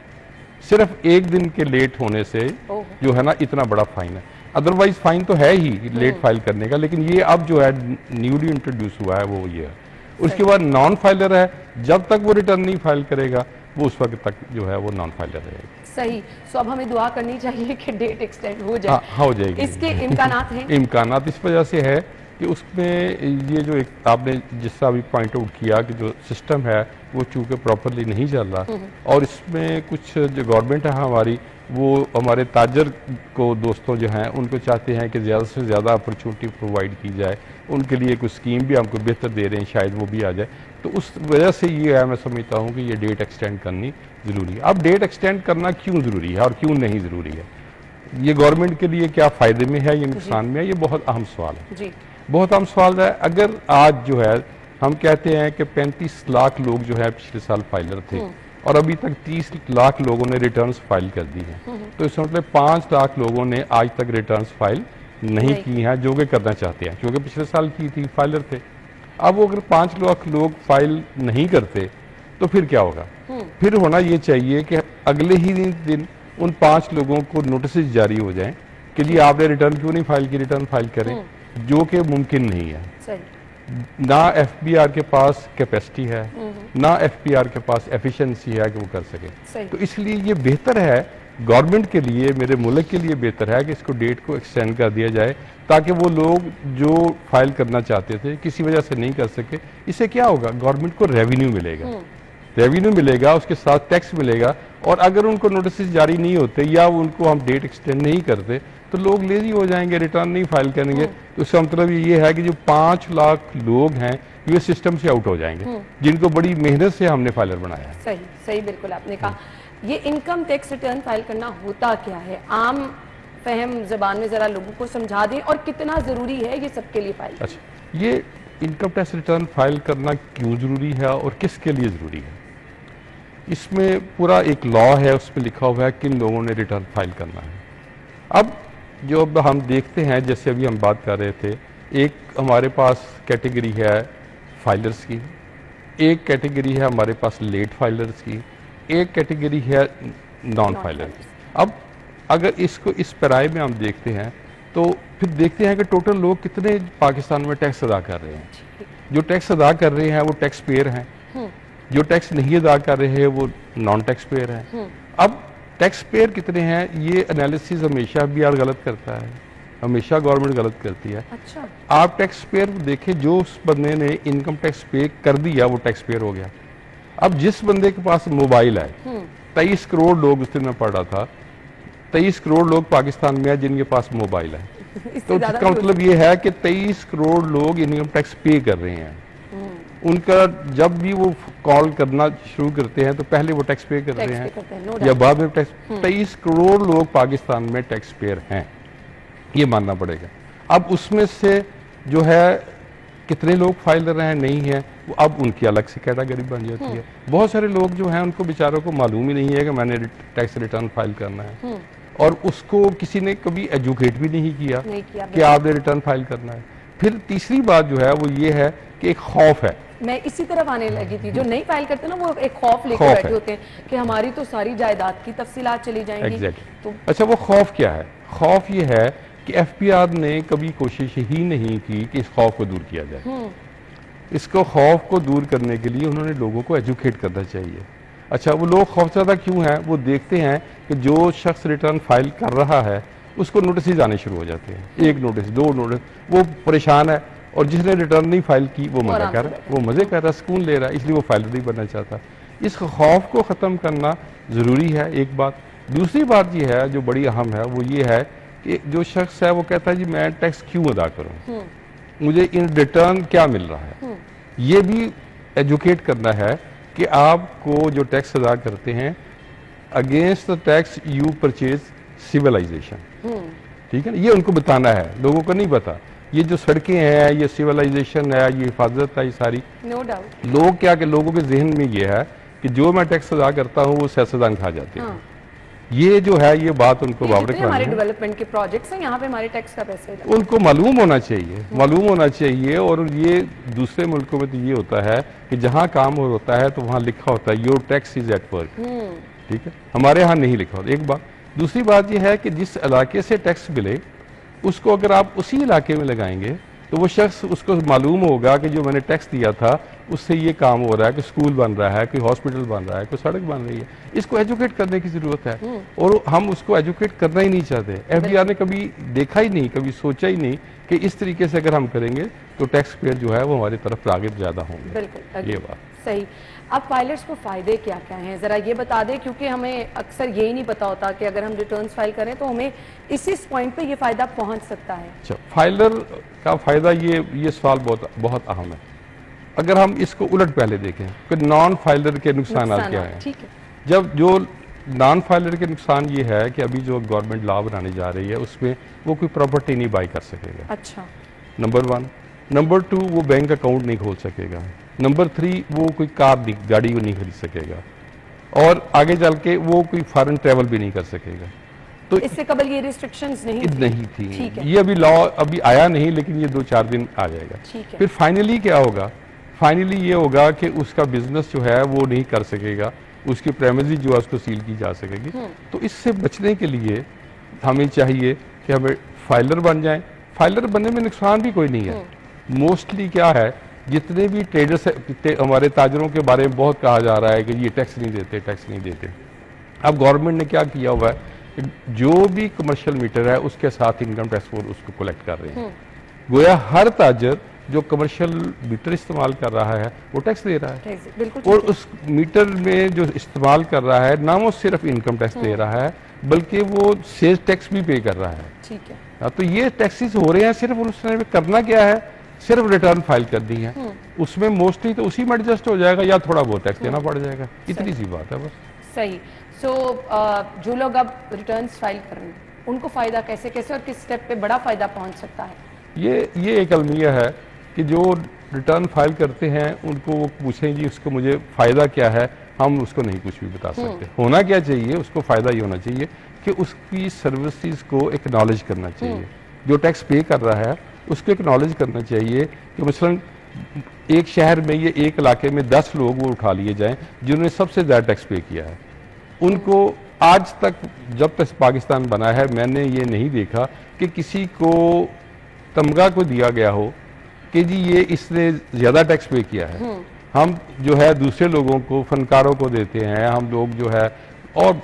सिर्फ 1 दिन के लेट होने से जो है ना इतना बड़ा फाइन है। अदरवाइज फाइन तो है ही लेट फाइल करने का, लेकिन ये अब जो है न्यूली इंट्रोड्यूस हुआ है वो ये है। उसके बाद नॉन फाइलर है, जब तक वो रिटर्न नहीं फाइल करेगा वो उस वक्त तक जो है वो नॉन फाइलर रहेगा। सही। सो अब हमें दुआ करनी चाहिए कि डेट एक्सटेंड हो जाए। हाँ, हो जाएगी। इसके इम्कानात हैं? इम्कानात इस वजह से है कि उसमें ये जो एक आपने जिसका अभी पॉइंट आउट किया कि जो सिस्टम है वो चूँकि प्रॉपरली नहीं चल रहा, और इसमें कुछ जो गवर्नमेंट है हमारी, वो हमारे ताजर को दोस्तों जो हैं उनको चाहते हैं कि ज़्यादा से ज़्यादा अपॉर्चुनिटी प्रोवाइड की जाए। उनके लिए कुछ स्कीम भी हमको बेहतर दे रहे हैं, शायद वो भी आ जाए। तो उस वजह से ये है, मैं समझता हूँ कि ये डेट एक्सटेंड करनी ज़रूरी है। अब डेट एक्सटेंड करना क्यों ज़रूरी है और क्यों नहीं ज़रूरी है? ये गवर्नमेंट के लिए क्या फ़ायदे में है या नुकसान में है? ये बहुत अहम सवाल है जी। बहुत अहम सवाल है। अगर आज जो है हम कहते हैं कि 35 लाख लोग जो है पिछले साल फाइलर थे और अभी तक 30 लाख लोगों ने रिटर्न्स फाइल कर दी हैं, तो इसका मतलब 5 लाख लोगों ने आज तक रिटर्न्स फाइल नहीं की हैं जो कि करना चाहते हैं, क्योंकि पिछले साल की थी, फाइलर थे। अब अगर 5 लाख लोग फाइल नहीं करते तो फिर क्या होगा? फिर होना ये चाहिए कि अगले ही दिन उन 5 लोगों को नोटिस जारी हो जाएं कि जी आपने रिटर्न क्यों नहीं फाइल की, रिटर्न फाइल करें, जो कि मुमकिन नहीं है। सही। ना एफबीआर के पास कैपेसिटी है, ना एफबीआर के पास एफिशिएंसी है कि वो कर सके। तो इसलिए ये बेहतर है गवर्नमेंट के लिए, मेरे मुल्क के लिए बेहतर है कि इसको डेट को एक्सटेंड कर दिया जाए, ताकि वो लोग जो फाइल करना चाहते थे किसी वजह से नहीं कर सके, इससे क्या होगा? गवर्नमेंट को रेवेन्यू मिलेगा। रेवेन्यू मिलेगा, उसके साथ टैक्स मिलेगा, और अगर उनको नोटिस जारी नहीं होते या उनको हम डेट एक्सटेंड नहीं करते तो लोग लेजी हो जाएंगे, रिटर्न नहीं फाइल करेंगे। तो इसका मतलब ये है कि जो 5 लाख लोग हैं ये सिस्टम से आउट हो जाएंगे, जिनको बड़ी मेहनत से हमने फाइलर बनाया है। सही सही, बिल्कुल आपने कहा। ये इनकम टैक्स रिटर्न फाइल करना होता क्या है, आम फहम ज़बान में ज़रा लोगों को समझा दें, और कितना ज़रूरी है ये सबके लिए फाइल? अच्छा, ये इनकम टैक्स रिटर्न फाइल करना क्यों ज़रूरी है और किसके लिए ज़रूरी है, इसमें पूरा एक लॉ है, उसमें लिखा हुआ है किन लोगों ने रिटर्न फाइल करना है। अब जो अब हम देखते हैं, जैसे अभी हम बात कर रहे थे, एक हमारे पास कैटेगरी है फाइलर्स की, एक कैटेगरी है हमारे पास लेट फाइलर्स की, एक कैटेगरी है नॉन फाइलर की। अब अगर इसको इस पैराए में हम देखते हैं तो फिर देखते हैं कि टोटल लोग कितने पाकिस्तान में टैक्स अदा कर रहे हैं। जो टैक्स अदा कर रहे हैं वो टैक्स पेयर हैं, जो टैक्स नहीं अदा कर रहे हैं वो नॉन टैक्स पेयर हैं। अब टैक्स पेयर कितने हैं, ये एनालिसिस हमेशा BR गलत करता है, हमेशा गवर्नमेंट गलत करती है। अच्छा, आप टैक्स पेयर देखें, जो उस बंदे ने इनकम टैक्स पे कर दिया वो टैक्स पेयर हो गया। अब जिस बंदे के पास मोबाइल है, 23 करोड़ लोग, उस दिन मैं पढ़ रहा था, 23 करोड़ लोग पाकिस्तान में है जिनके पास मोबाइल है। तो इसका मतलब ये है कि 23 करोड़ लोग इनकम टैक्स पे कर रहे हैं। उनका जब भी वो कॉल करना शुरू करते हैं तो पहले वो टैक्स पे कर रहे हैं या बाद में टैक्स। 23 करोड़ लोग पाकिस्तान में टैक्स पेयर हैं, ये मानना पड़ेगा। अब उसमें से जो है कितने लोग फाइल कर रहे हैं नहीं है, वो अब उनकी अलग से कैटेगरी बन जाती है। बहुत सारे लोग जो हैं उनको बेचारों को मालूम ही नहीं है कि मैंने टैक्स रिटर्न फाइल करना है, और उसको किसी ने कभी एजुकेट भी नहीं किया कि आपने रिटर्न फाइल करना है। फिर तीसरी बात जो है वो ये है कि एक खौफ है, मैं इसी तरफ आने लगी थी, जो नहीं फाइल करते ना वो एक खौफ लेकर बैठे होते हैं कि हमारी तो सारी जायदाद की तफसीलात चली जाएंगी। तो अच्छा, वो खौफ क्या है? खौफ ये है कि FPR ने कभी कोशिश ही नहीं की कि इस खौफ को दूर किया जाए। इसको खौफ को दूर करने के लिए उन्होंने लोगों को एजुकेट करना चाहिए। अच्छा, वो लोग खौफजदा क्यों हैं? वो देखते हैं कि जो शख्स रिटर्न फाइल कर रहा है उसको नोटिस आने शुरू हो जाते हैं, 1 नोटिस 2 नोटिस, वो परेशान है, और जिसने रिटर्न नहीं फाइल की वो मजा कर रहा है, वो मजे कर रहा है, सुकून ले रहा है, इसलिए वो फाइलर नहीं बनना चाहता। इस खौफ को ख़त्म करना ज़रूरी है, एक बात। दूसरी बात ये है जो बड़ी अहम है, वो ये है कि जो शख्स है वो कहता है जी मैं टैक्स क्यों अदा करूं, मुझे इन रिटर्न क्या मिल रहा है। ये भी एजुकेट करना है कि आपको जो टैक्स अदा करते हैं, against the tax you purchase civilisation, ठीक है ना, ये उनको बताना है, लोगों को नहीं पता। ये जो सड़कें हैं, ये सिविलाइजेशन है, ये हिफाजत है, ये सारी नो डाउट। लोग क्या कि लोगों के जहन में ये है कि जो मैं टैक्स अदा करता हूँ वो सियासतदान खा जाते हैं। ये जो है ये बात उनको बावड़े हमारे डेवलपमेंट के प्रोजेक्ट्स हैं, यहाँ पे हमारे टैक्स का पैसे उनको मालूम होना चाहिए, मालूम होना चाहिए। और ये दूसरे मुल्कों में तो ये होता है कि जहाँ काम होता है तो वहाँ लिखा होता है your tax is at work, ठीक है, हमारे यहाँ नहीं लिखा होता, एक बात। दूसरी बात यह है कि जिस इलाके से टैक्स मिले उसको अगर आप उसी इलाके में लगाएंगे तो वो शख्स, उसको मालूम होगा कि जो मैंने टैक्स दिया था उससे ये काम हो रहा है, कि स्कूल बन रहा है, कोई हॉस्पिटल बन रहा है, कोई सड़क बन रही है। इसको एजुकेट करने की जरूरत है, और हम उसको एजुकेट करना ही नहीं चाहते। FBR ने कभी देखा ही नहीं, कभी सोचा ही नहीं कि इस तरीके से अगर हम करेंगे तो टैक्स पेयर जो है वो हमारी तरफ राग़िब ज्यादा होंगे। बिल्कुल, ये बात सही। अब फाइलर्स को फायदे क्या क्या हैं जरा ये बता दें, क्योंकि हमें अक्सर यही नहीं पता होता कि अगर हम रिटर्न्स फाइल करें तो हमें इस पॉइंट पे ये फायदा पहुंच सकता है। अच्छा, फाइलर का फायदा, ये सवाल बहुत अहम है। अगर हम इसको उलट पहले देखें कि नॉन फाइलर के नुकसान क्या हैं। ठीक है, जब जो नॉन फाइलर के नुकसान ये है कि अभी जो गवर्नमेंट लॉ बनाने जा रही है उसमें वो कोई प्रॉपर्टी नहीं बाई कर सकेगा। अच्छा, नंबर 1। नंबर 2, वो बैंक अकाउंट नहीं खोल सकेगा। नंबर 3, वो कोई गाड़ी को नहीं खरीद सकेगा, और आगे चल के वो कोई फॉरेन ट्रैवल भी नहीं कर सकेगा। तो इससे कबल ये रिस्ट्रिक्शंस नहीं थी, ये अभी लॉ अभी आया नहीं, लेकिन ये 2-4 दिन आ जाएगा। फिर फाइनली क्या होगा? फाइनली ये होगा कि उसका बिजनेस जो है वो नहीं कर सकेगा, उसकी प्रेमिसेस जो है उसको सील की जा सकेगी। तो इससे बचने के लिए हमें चाहिए कि हमें फाइलर बन जाएं। फाइलर बनने में नुकसान भी कोई नहीं है। मोस्टली क्या है, जितने भी ट्रेडर्स हमारे ताजरों के बारे में बहुत कहा जा रहा है कि ये टैक्स नहीं देते, टैक्स नहीं देते। अब गवर्नमेंट ने क्या किया हुआ है, जो भी कमर्शियल मीटर है उसके साथ इनकम टैक्स वो उसको कलेक्ट कर रहे हैं। गोया हर ताजर जो कमर्शियल मीटर इस्तेमाल कर रहा है वो टैक्स दे रहा है, बिल्कुल। और उस मीटर में जो इस्तेमाल कर रहा है ना वो सिर्फ इनकम टैक्स दे रहा है बल्कि वो सेल्स टैक्स भी पे कर रहा है। ठीक है। तो ये टैक्सेस हो रहे हैं, सिर्फ उसने करना क्या है, सिर्फ रिटर्न फाइल कर दी है, उसमें मोस्टली तो उसी में एडजस्ट हो जाएगा या थोड़ा बहुत टैक्स देना पड़ जाएगा, इतनी सी बात है बस। सही। सो जो लोग अब रिटर्न्स फाइल कर रहे हैं उनको फायदा कैसे कैसे और किस स्टेप पे बड़ा फायदा पहुंच सकता है? ये एक अलमिया है कि जो रिटर्न फाइल करते हैं उनको वो पूछें जी उसको मुझे फ़ायदा क्या है, हम उसको नहीं कुछ भी बता सकते। होना क्या चाहिए, उसको फ़ायदा ये होना चाहिए कि उसकी सर्विसेज को एक्नॉलेज करना चाहिए। जो टैक्स पे कर रहा है उसको एक्नॉलेज करना चाहिए कि मसलन एक शहर में ये एक इलाके में 10 लोग वो उठा लिए जाएं जिन्होंने सबसे ज़्यादा टैक्स पे किया है। उनको आज तक जब तक पाकिस्तान बना है मैंने ये नहीं देखा कि किसी को तमगा को दिया गया हो कि जी ये इसने ज़्यादा टैक्स पे किया है। हम जो है दूसरे लोगों को, फनकारों को देते हैं, हम लोग जो है, और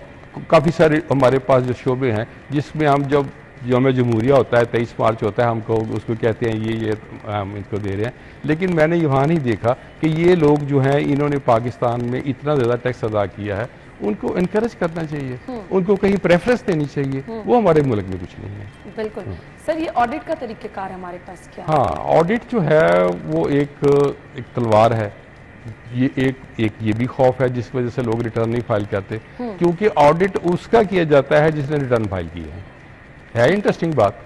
काफ़ी सारे हमारे पास जो शोबे हैं जिसमें हम जब यौम जमहूरिया होता है 23 मार्च होता है, हमको उसको कहते हैं ये हम इनको दे रहे हैं, लेकिन मैंने यहाँ नहीं देखा कि ये लोग जो हैं इन्होंने पाकिस्तान में इतना ज़्यादा टैक्स अदा किया है। उनको इनकरेज करना चाहिए, उनको कहीं प्रेफरेंस देनी चाहिए, वो हमारे मुल्क में कुछ नहीं है। बिल्कुल सर। ये ऑडिट का तरीक़ेकार हमारे पास क्या है? हाँ, ऑडिट जो है वो एक तलवार है। ये ये भी खौफ है जिस वजह से लोग रिटर्न नहीं फाइल करते, क्योंकि ऑडिट उसका किया जाता है जिसने रिटर्न फाइल किया है इंटरेस्टिंग बात,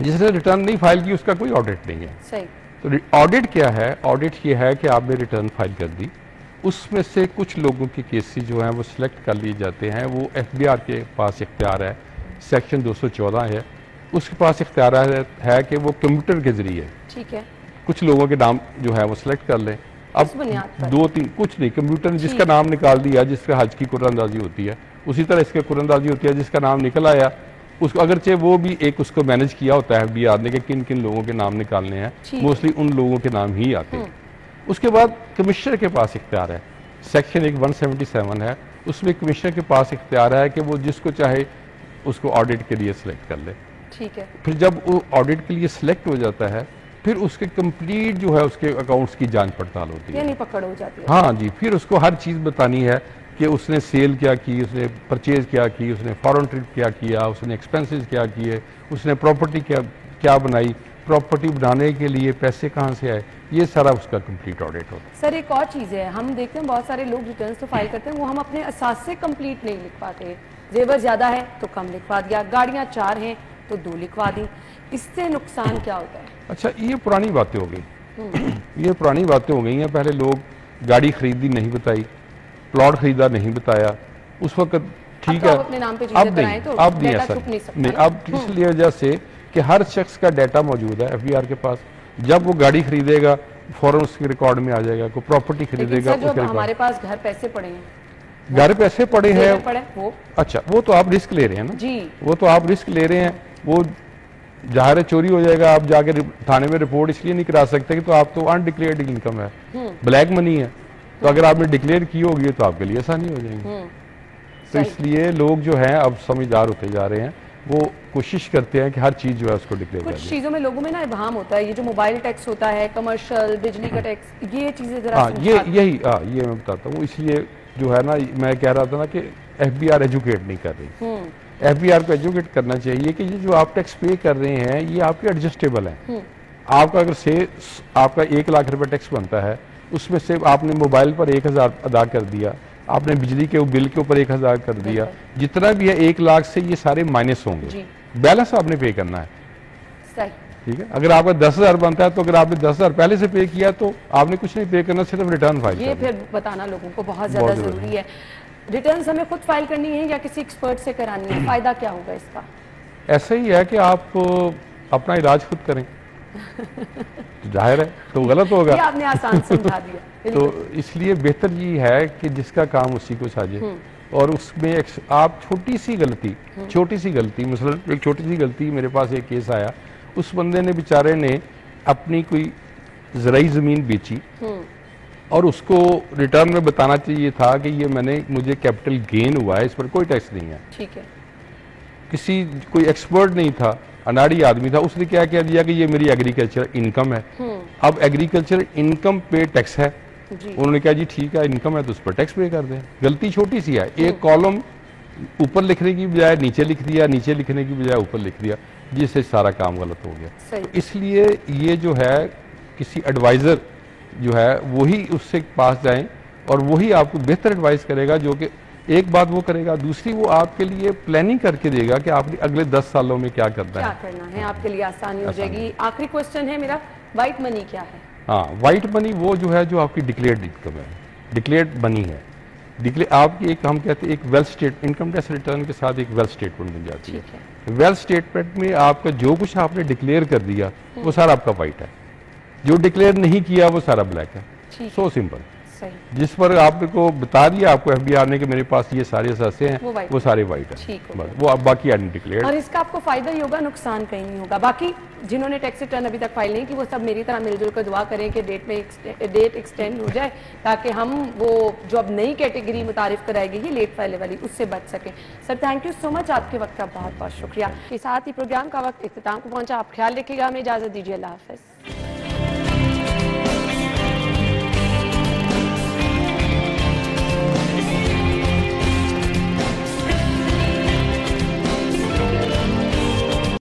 जिसने रिटर्न नहीं फाइल की उसका कोई ऑडिट नहीं है। सही। तो ऑडिट क्या है? ऑडिट ये है कि आपने रिटर्न फाइल कर दी, उसमें से कुछ लोगों के केसेस जो हैं वो सिलेक्ट कर लिए जाते हैं, वो FBI के पास इख्तियार है, सेक्शन 214 है, उसके पास इख्तियार है कि वो कंप्यूटर के जरिए, ठीक है, कुछ लोगों के नाम जो है वो सिलेक्ट कर लें। अब 2-3 कुछ नहीं, कंप्यूटर ने जिसका नाम निकाल दिया, जिसका हज की कुरानंदाजी होती है, उसी तरह इसके कुरानंदाजी होती है, जिसका नाम निकल आया उसको, अगरचे वो भी एक उसको मैनेज किया होता है FBI ने कि किन किन लोगों के नाम निकालने हैं, मोस्टली उन लोगों के नाम ही आते हैं। उसके बाद कमिश्नर के पास इख्तियार है, सेक्शन 177 है, उसमें कमिश्नर के पास इख्तियार है कि वो जिसको चाहे उसको ऑडिट के लिए सिलेक्ट कर ले। ठीक है। फिर जब वो ऑडिट के लिए सिलेक्ट हो जाता है फिर उसके कंप्लीट जो है उसके अकाउंट्स की जांच पड़ताल होती है, यानी पकड़ हो जाती है। हाँ जी, फिर उसको हर चीज़ बतानी है कि उसने सेल क्या की, उसने परचेज क्या की, उसने फॉरेन ट्रिप क्या किया, उसने एक्सपेंसेस क्या किए, उसने प्रॉपर्टी क्या बनाई, प्रॉपर्टी बनाने के लिए पैसे कहाँ से आए, ये सारा उसका कंप्लीट ऑडिट होता है। सर एक और चीज़ है, हम देखते हैं बहुत सारे लोग रिटर्न तो फाइल करते हैं, वो हम अपने असास से कंप्लीट नहीं लिख पाते। जेवर ज़्यादा है तो कम लिखवा दिया, गाड़ियाँ 4 हैं तो 2 लिखवा दी, इससे नुकसान क्या होता है? अच्छा, ये पुरानी बातें हो गई ये पुरानी बातें हो गई हैं। पहले लोग गाड़ी खरीदी नहीं बताई, प्लॉट खरीदा नहीं बताया, उस वक्त ठीक है, अपने नाम पे अब चीजें बनाएं तो अब नहीं डाटा ऐसा छुप नहीं सकता नहीं, ना? अब इसलिए वजह से कि हर शख्स का डाटा मौजूद है FBI के पास। जब वो गाड़ी खरीदेगा फौरन उसके रिकॉर्ड में आ जाएगा, कोई प्रॉपर्टी लेकिन खरीदेगा सर जो उसके हमारे पास घर पैसे पड़े हैं, घर पैसे पड़े जेवर हैं, पड़े वो, अच्छा वो तो आप रिस्क ले रहे हैं ना जी, वो तो आप रिस्क ले रहे हैं, वो ज़ाहिर है चोरी हो जाएगा, आप जाके थाने में रिपोर्ट इसलिए नहीं करा सकते कि तो आप तो अनडिक्लेयर्ड इनकम है, ब्लैक मनी है, तो अगर आपने डिक्लेयर की होगी तो आपके लिए आसानी हो जाएगी। तो इसलिए लोग जो हैं अब समझदार होते जा रहे हैं, वो कोशिश करते हैं कि हर चीज़ जो है उसको डिक्लेयर कर कुछ दें। चीज़ों में लोगों में ना इबाहम होता है, ये जो मोबाइल टैक्स होता है, कमर्शियल बिजली का टैक्स, ये चीज़ें जरा हाँ, ये मैं बताता हूँ। इसलिए जो है ना, मैं कह रहा था ना कि FBI एजुकेट नहीं कर रही। FBI को एजुकेट करना चाहिए कि ये जो आप टैक्स पे कर रहे हैं ये आपके एडजस्टेबल हैं। आपका अगर से आपका 1 लाख रुपए टैक्स बनता है, उसमें से आपने मोबाइल पर 1000 अदा कर दिया, आपने बिजली के बिल के ऊपर 1000 कर दिया, जितना भी है 1 लाख से ये सारे माइनस होंगे, बैलेंस आपने पे करना है। सही। ठीक है, अगर आपका 10,000 बनता है तो अगर आपने 10,000 पहले से पे किया तो आपने कुछ नहीं पे करना, सिर्फ रिटर्न फाइल ये करना। फिर बताना लोगों को बहुत ज़्यादा ज़रूरी है। रिटर्न्स हमें खुद फाइल करनी है या किसी एक्सपर्ट से करानी है? फ़ायदा क्या होगा इसका? ऐसा ही है कि आप अपना इलाज खुद करें जाहिर है तो गलत होगा, ये आपने आसान समझा दिया। तो इसलिए बेहतर ये है कि जिसका काम उसी को साझे, और उसमें आप छोटी सी गलती मसलन एक छोटी सी गलती, मेरे पास एक केस आया, उस बंदे ने बेचारे ने अपनी कोई ज़राई ज़मीन बेची और उसको रिटर्न में बताना चाहिए था कि ये मुझे कैपिटल गेन हुआ है, इस पर कोई टैक्स नहीं है। ठीक है। कोई एक्सपर्ट नहीं था, अनाड़ी आदमी था, उसने क्या कह दिया कि ये मेरी एग्रीकल्चर इनकम है, अब एग्रीकल्चर इनकम पे टैक्स है, जी उन्होंने कहा जी ठीक है इनकम है तो उस पर टैक्स पे कर दें। गलती छोटी सी है, एक कॉलम ऊपर लिखने की बजाय नीचे लिख दिया, नीचे लिखने की बजाय ऊपर लिख दिया, जिससे सारा काम गलत हो गया। सही। तो इसलिए ये जो है किसी एडवाइज़र जो है वही उससे पास जाएं और वही आपको बेहतर एडवाइस करेगा, जो कि एक बात वो करेगा, दूसरी वो आपके लिए प्लानिंग करके देगा कि आपने अगले 10 सालों में क्या करना है। क्या करना है, आपके लिए आसानी हो जाएगी। आखिरी क्वेश्चन है मेरा, वाइट मनी क्या है? हाँ, वाइट मनी वो जो है जो आपकी डिक्लेयर्ड इनकम है, डिक्लेयर्ड मनी है। आपकी एक हम कहते हैं एक wealth state income tax return के साथ एक वेल्थ स्टेटमेंट बन जाती है। वेल्थ स्टेटमेंट में आपका जो कुछ आपने डिक्लेयर कर दिया वो सारा आपका वाइट है, जो डिक्लेयर नहीं किया वो सारा ब्लैक है। So simple. सही। जिस पर आपको बता दिया आपको एफबीआर ने कि मेरे पास ये सारे सस्ते हैं वो सारे वाइट है, ठीक हो बस वो आप बाकी अनडिक्लेयर्ड। और इसका आपको फायदा ही होगा, नुकसान कहीं नहीं होगा। बाकी जिन्होंने टैक्स रिटर्न अभी तक फाइल नहीं की वो सब मेरी तरह मिलजुल कर दुआ करें कि डेट एक्सटेंड हो जाए, ताकि हम वो जो अब नई कैटेगरी मुतारिफ कराएगी ही लेट फाइल वाली, उससे बच सकें। Sir thank you so much, आपके वक्त का बहुत बहुत शुक्रिया। के साथ ही प्रोग्राम का वक्त इख्तिताम को पहुंचा। आप ख्याल रखिएगा, हमें इजाजत दीजिए, अल्लाह हाफिज।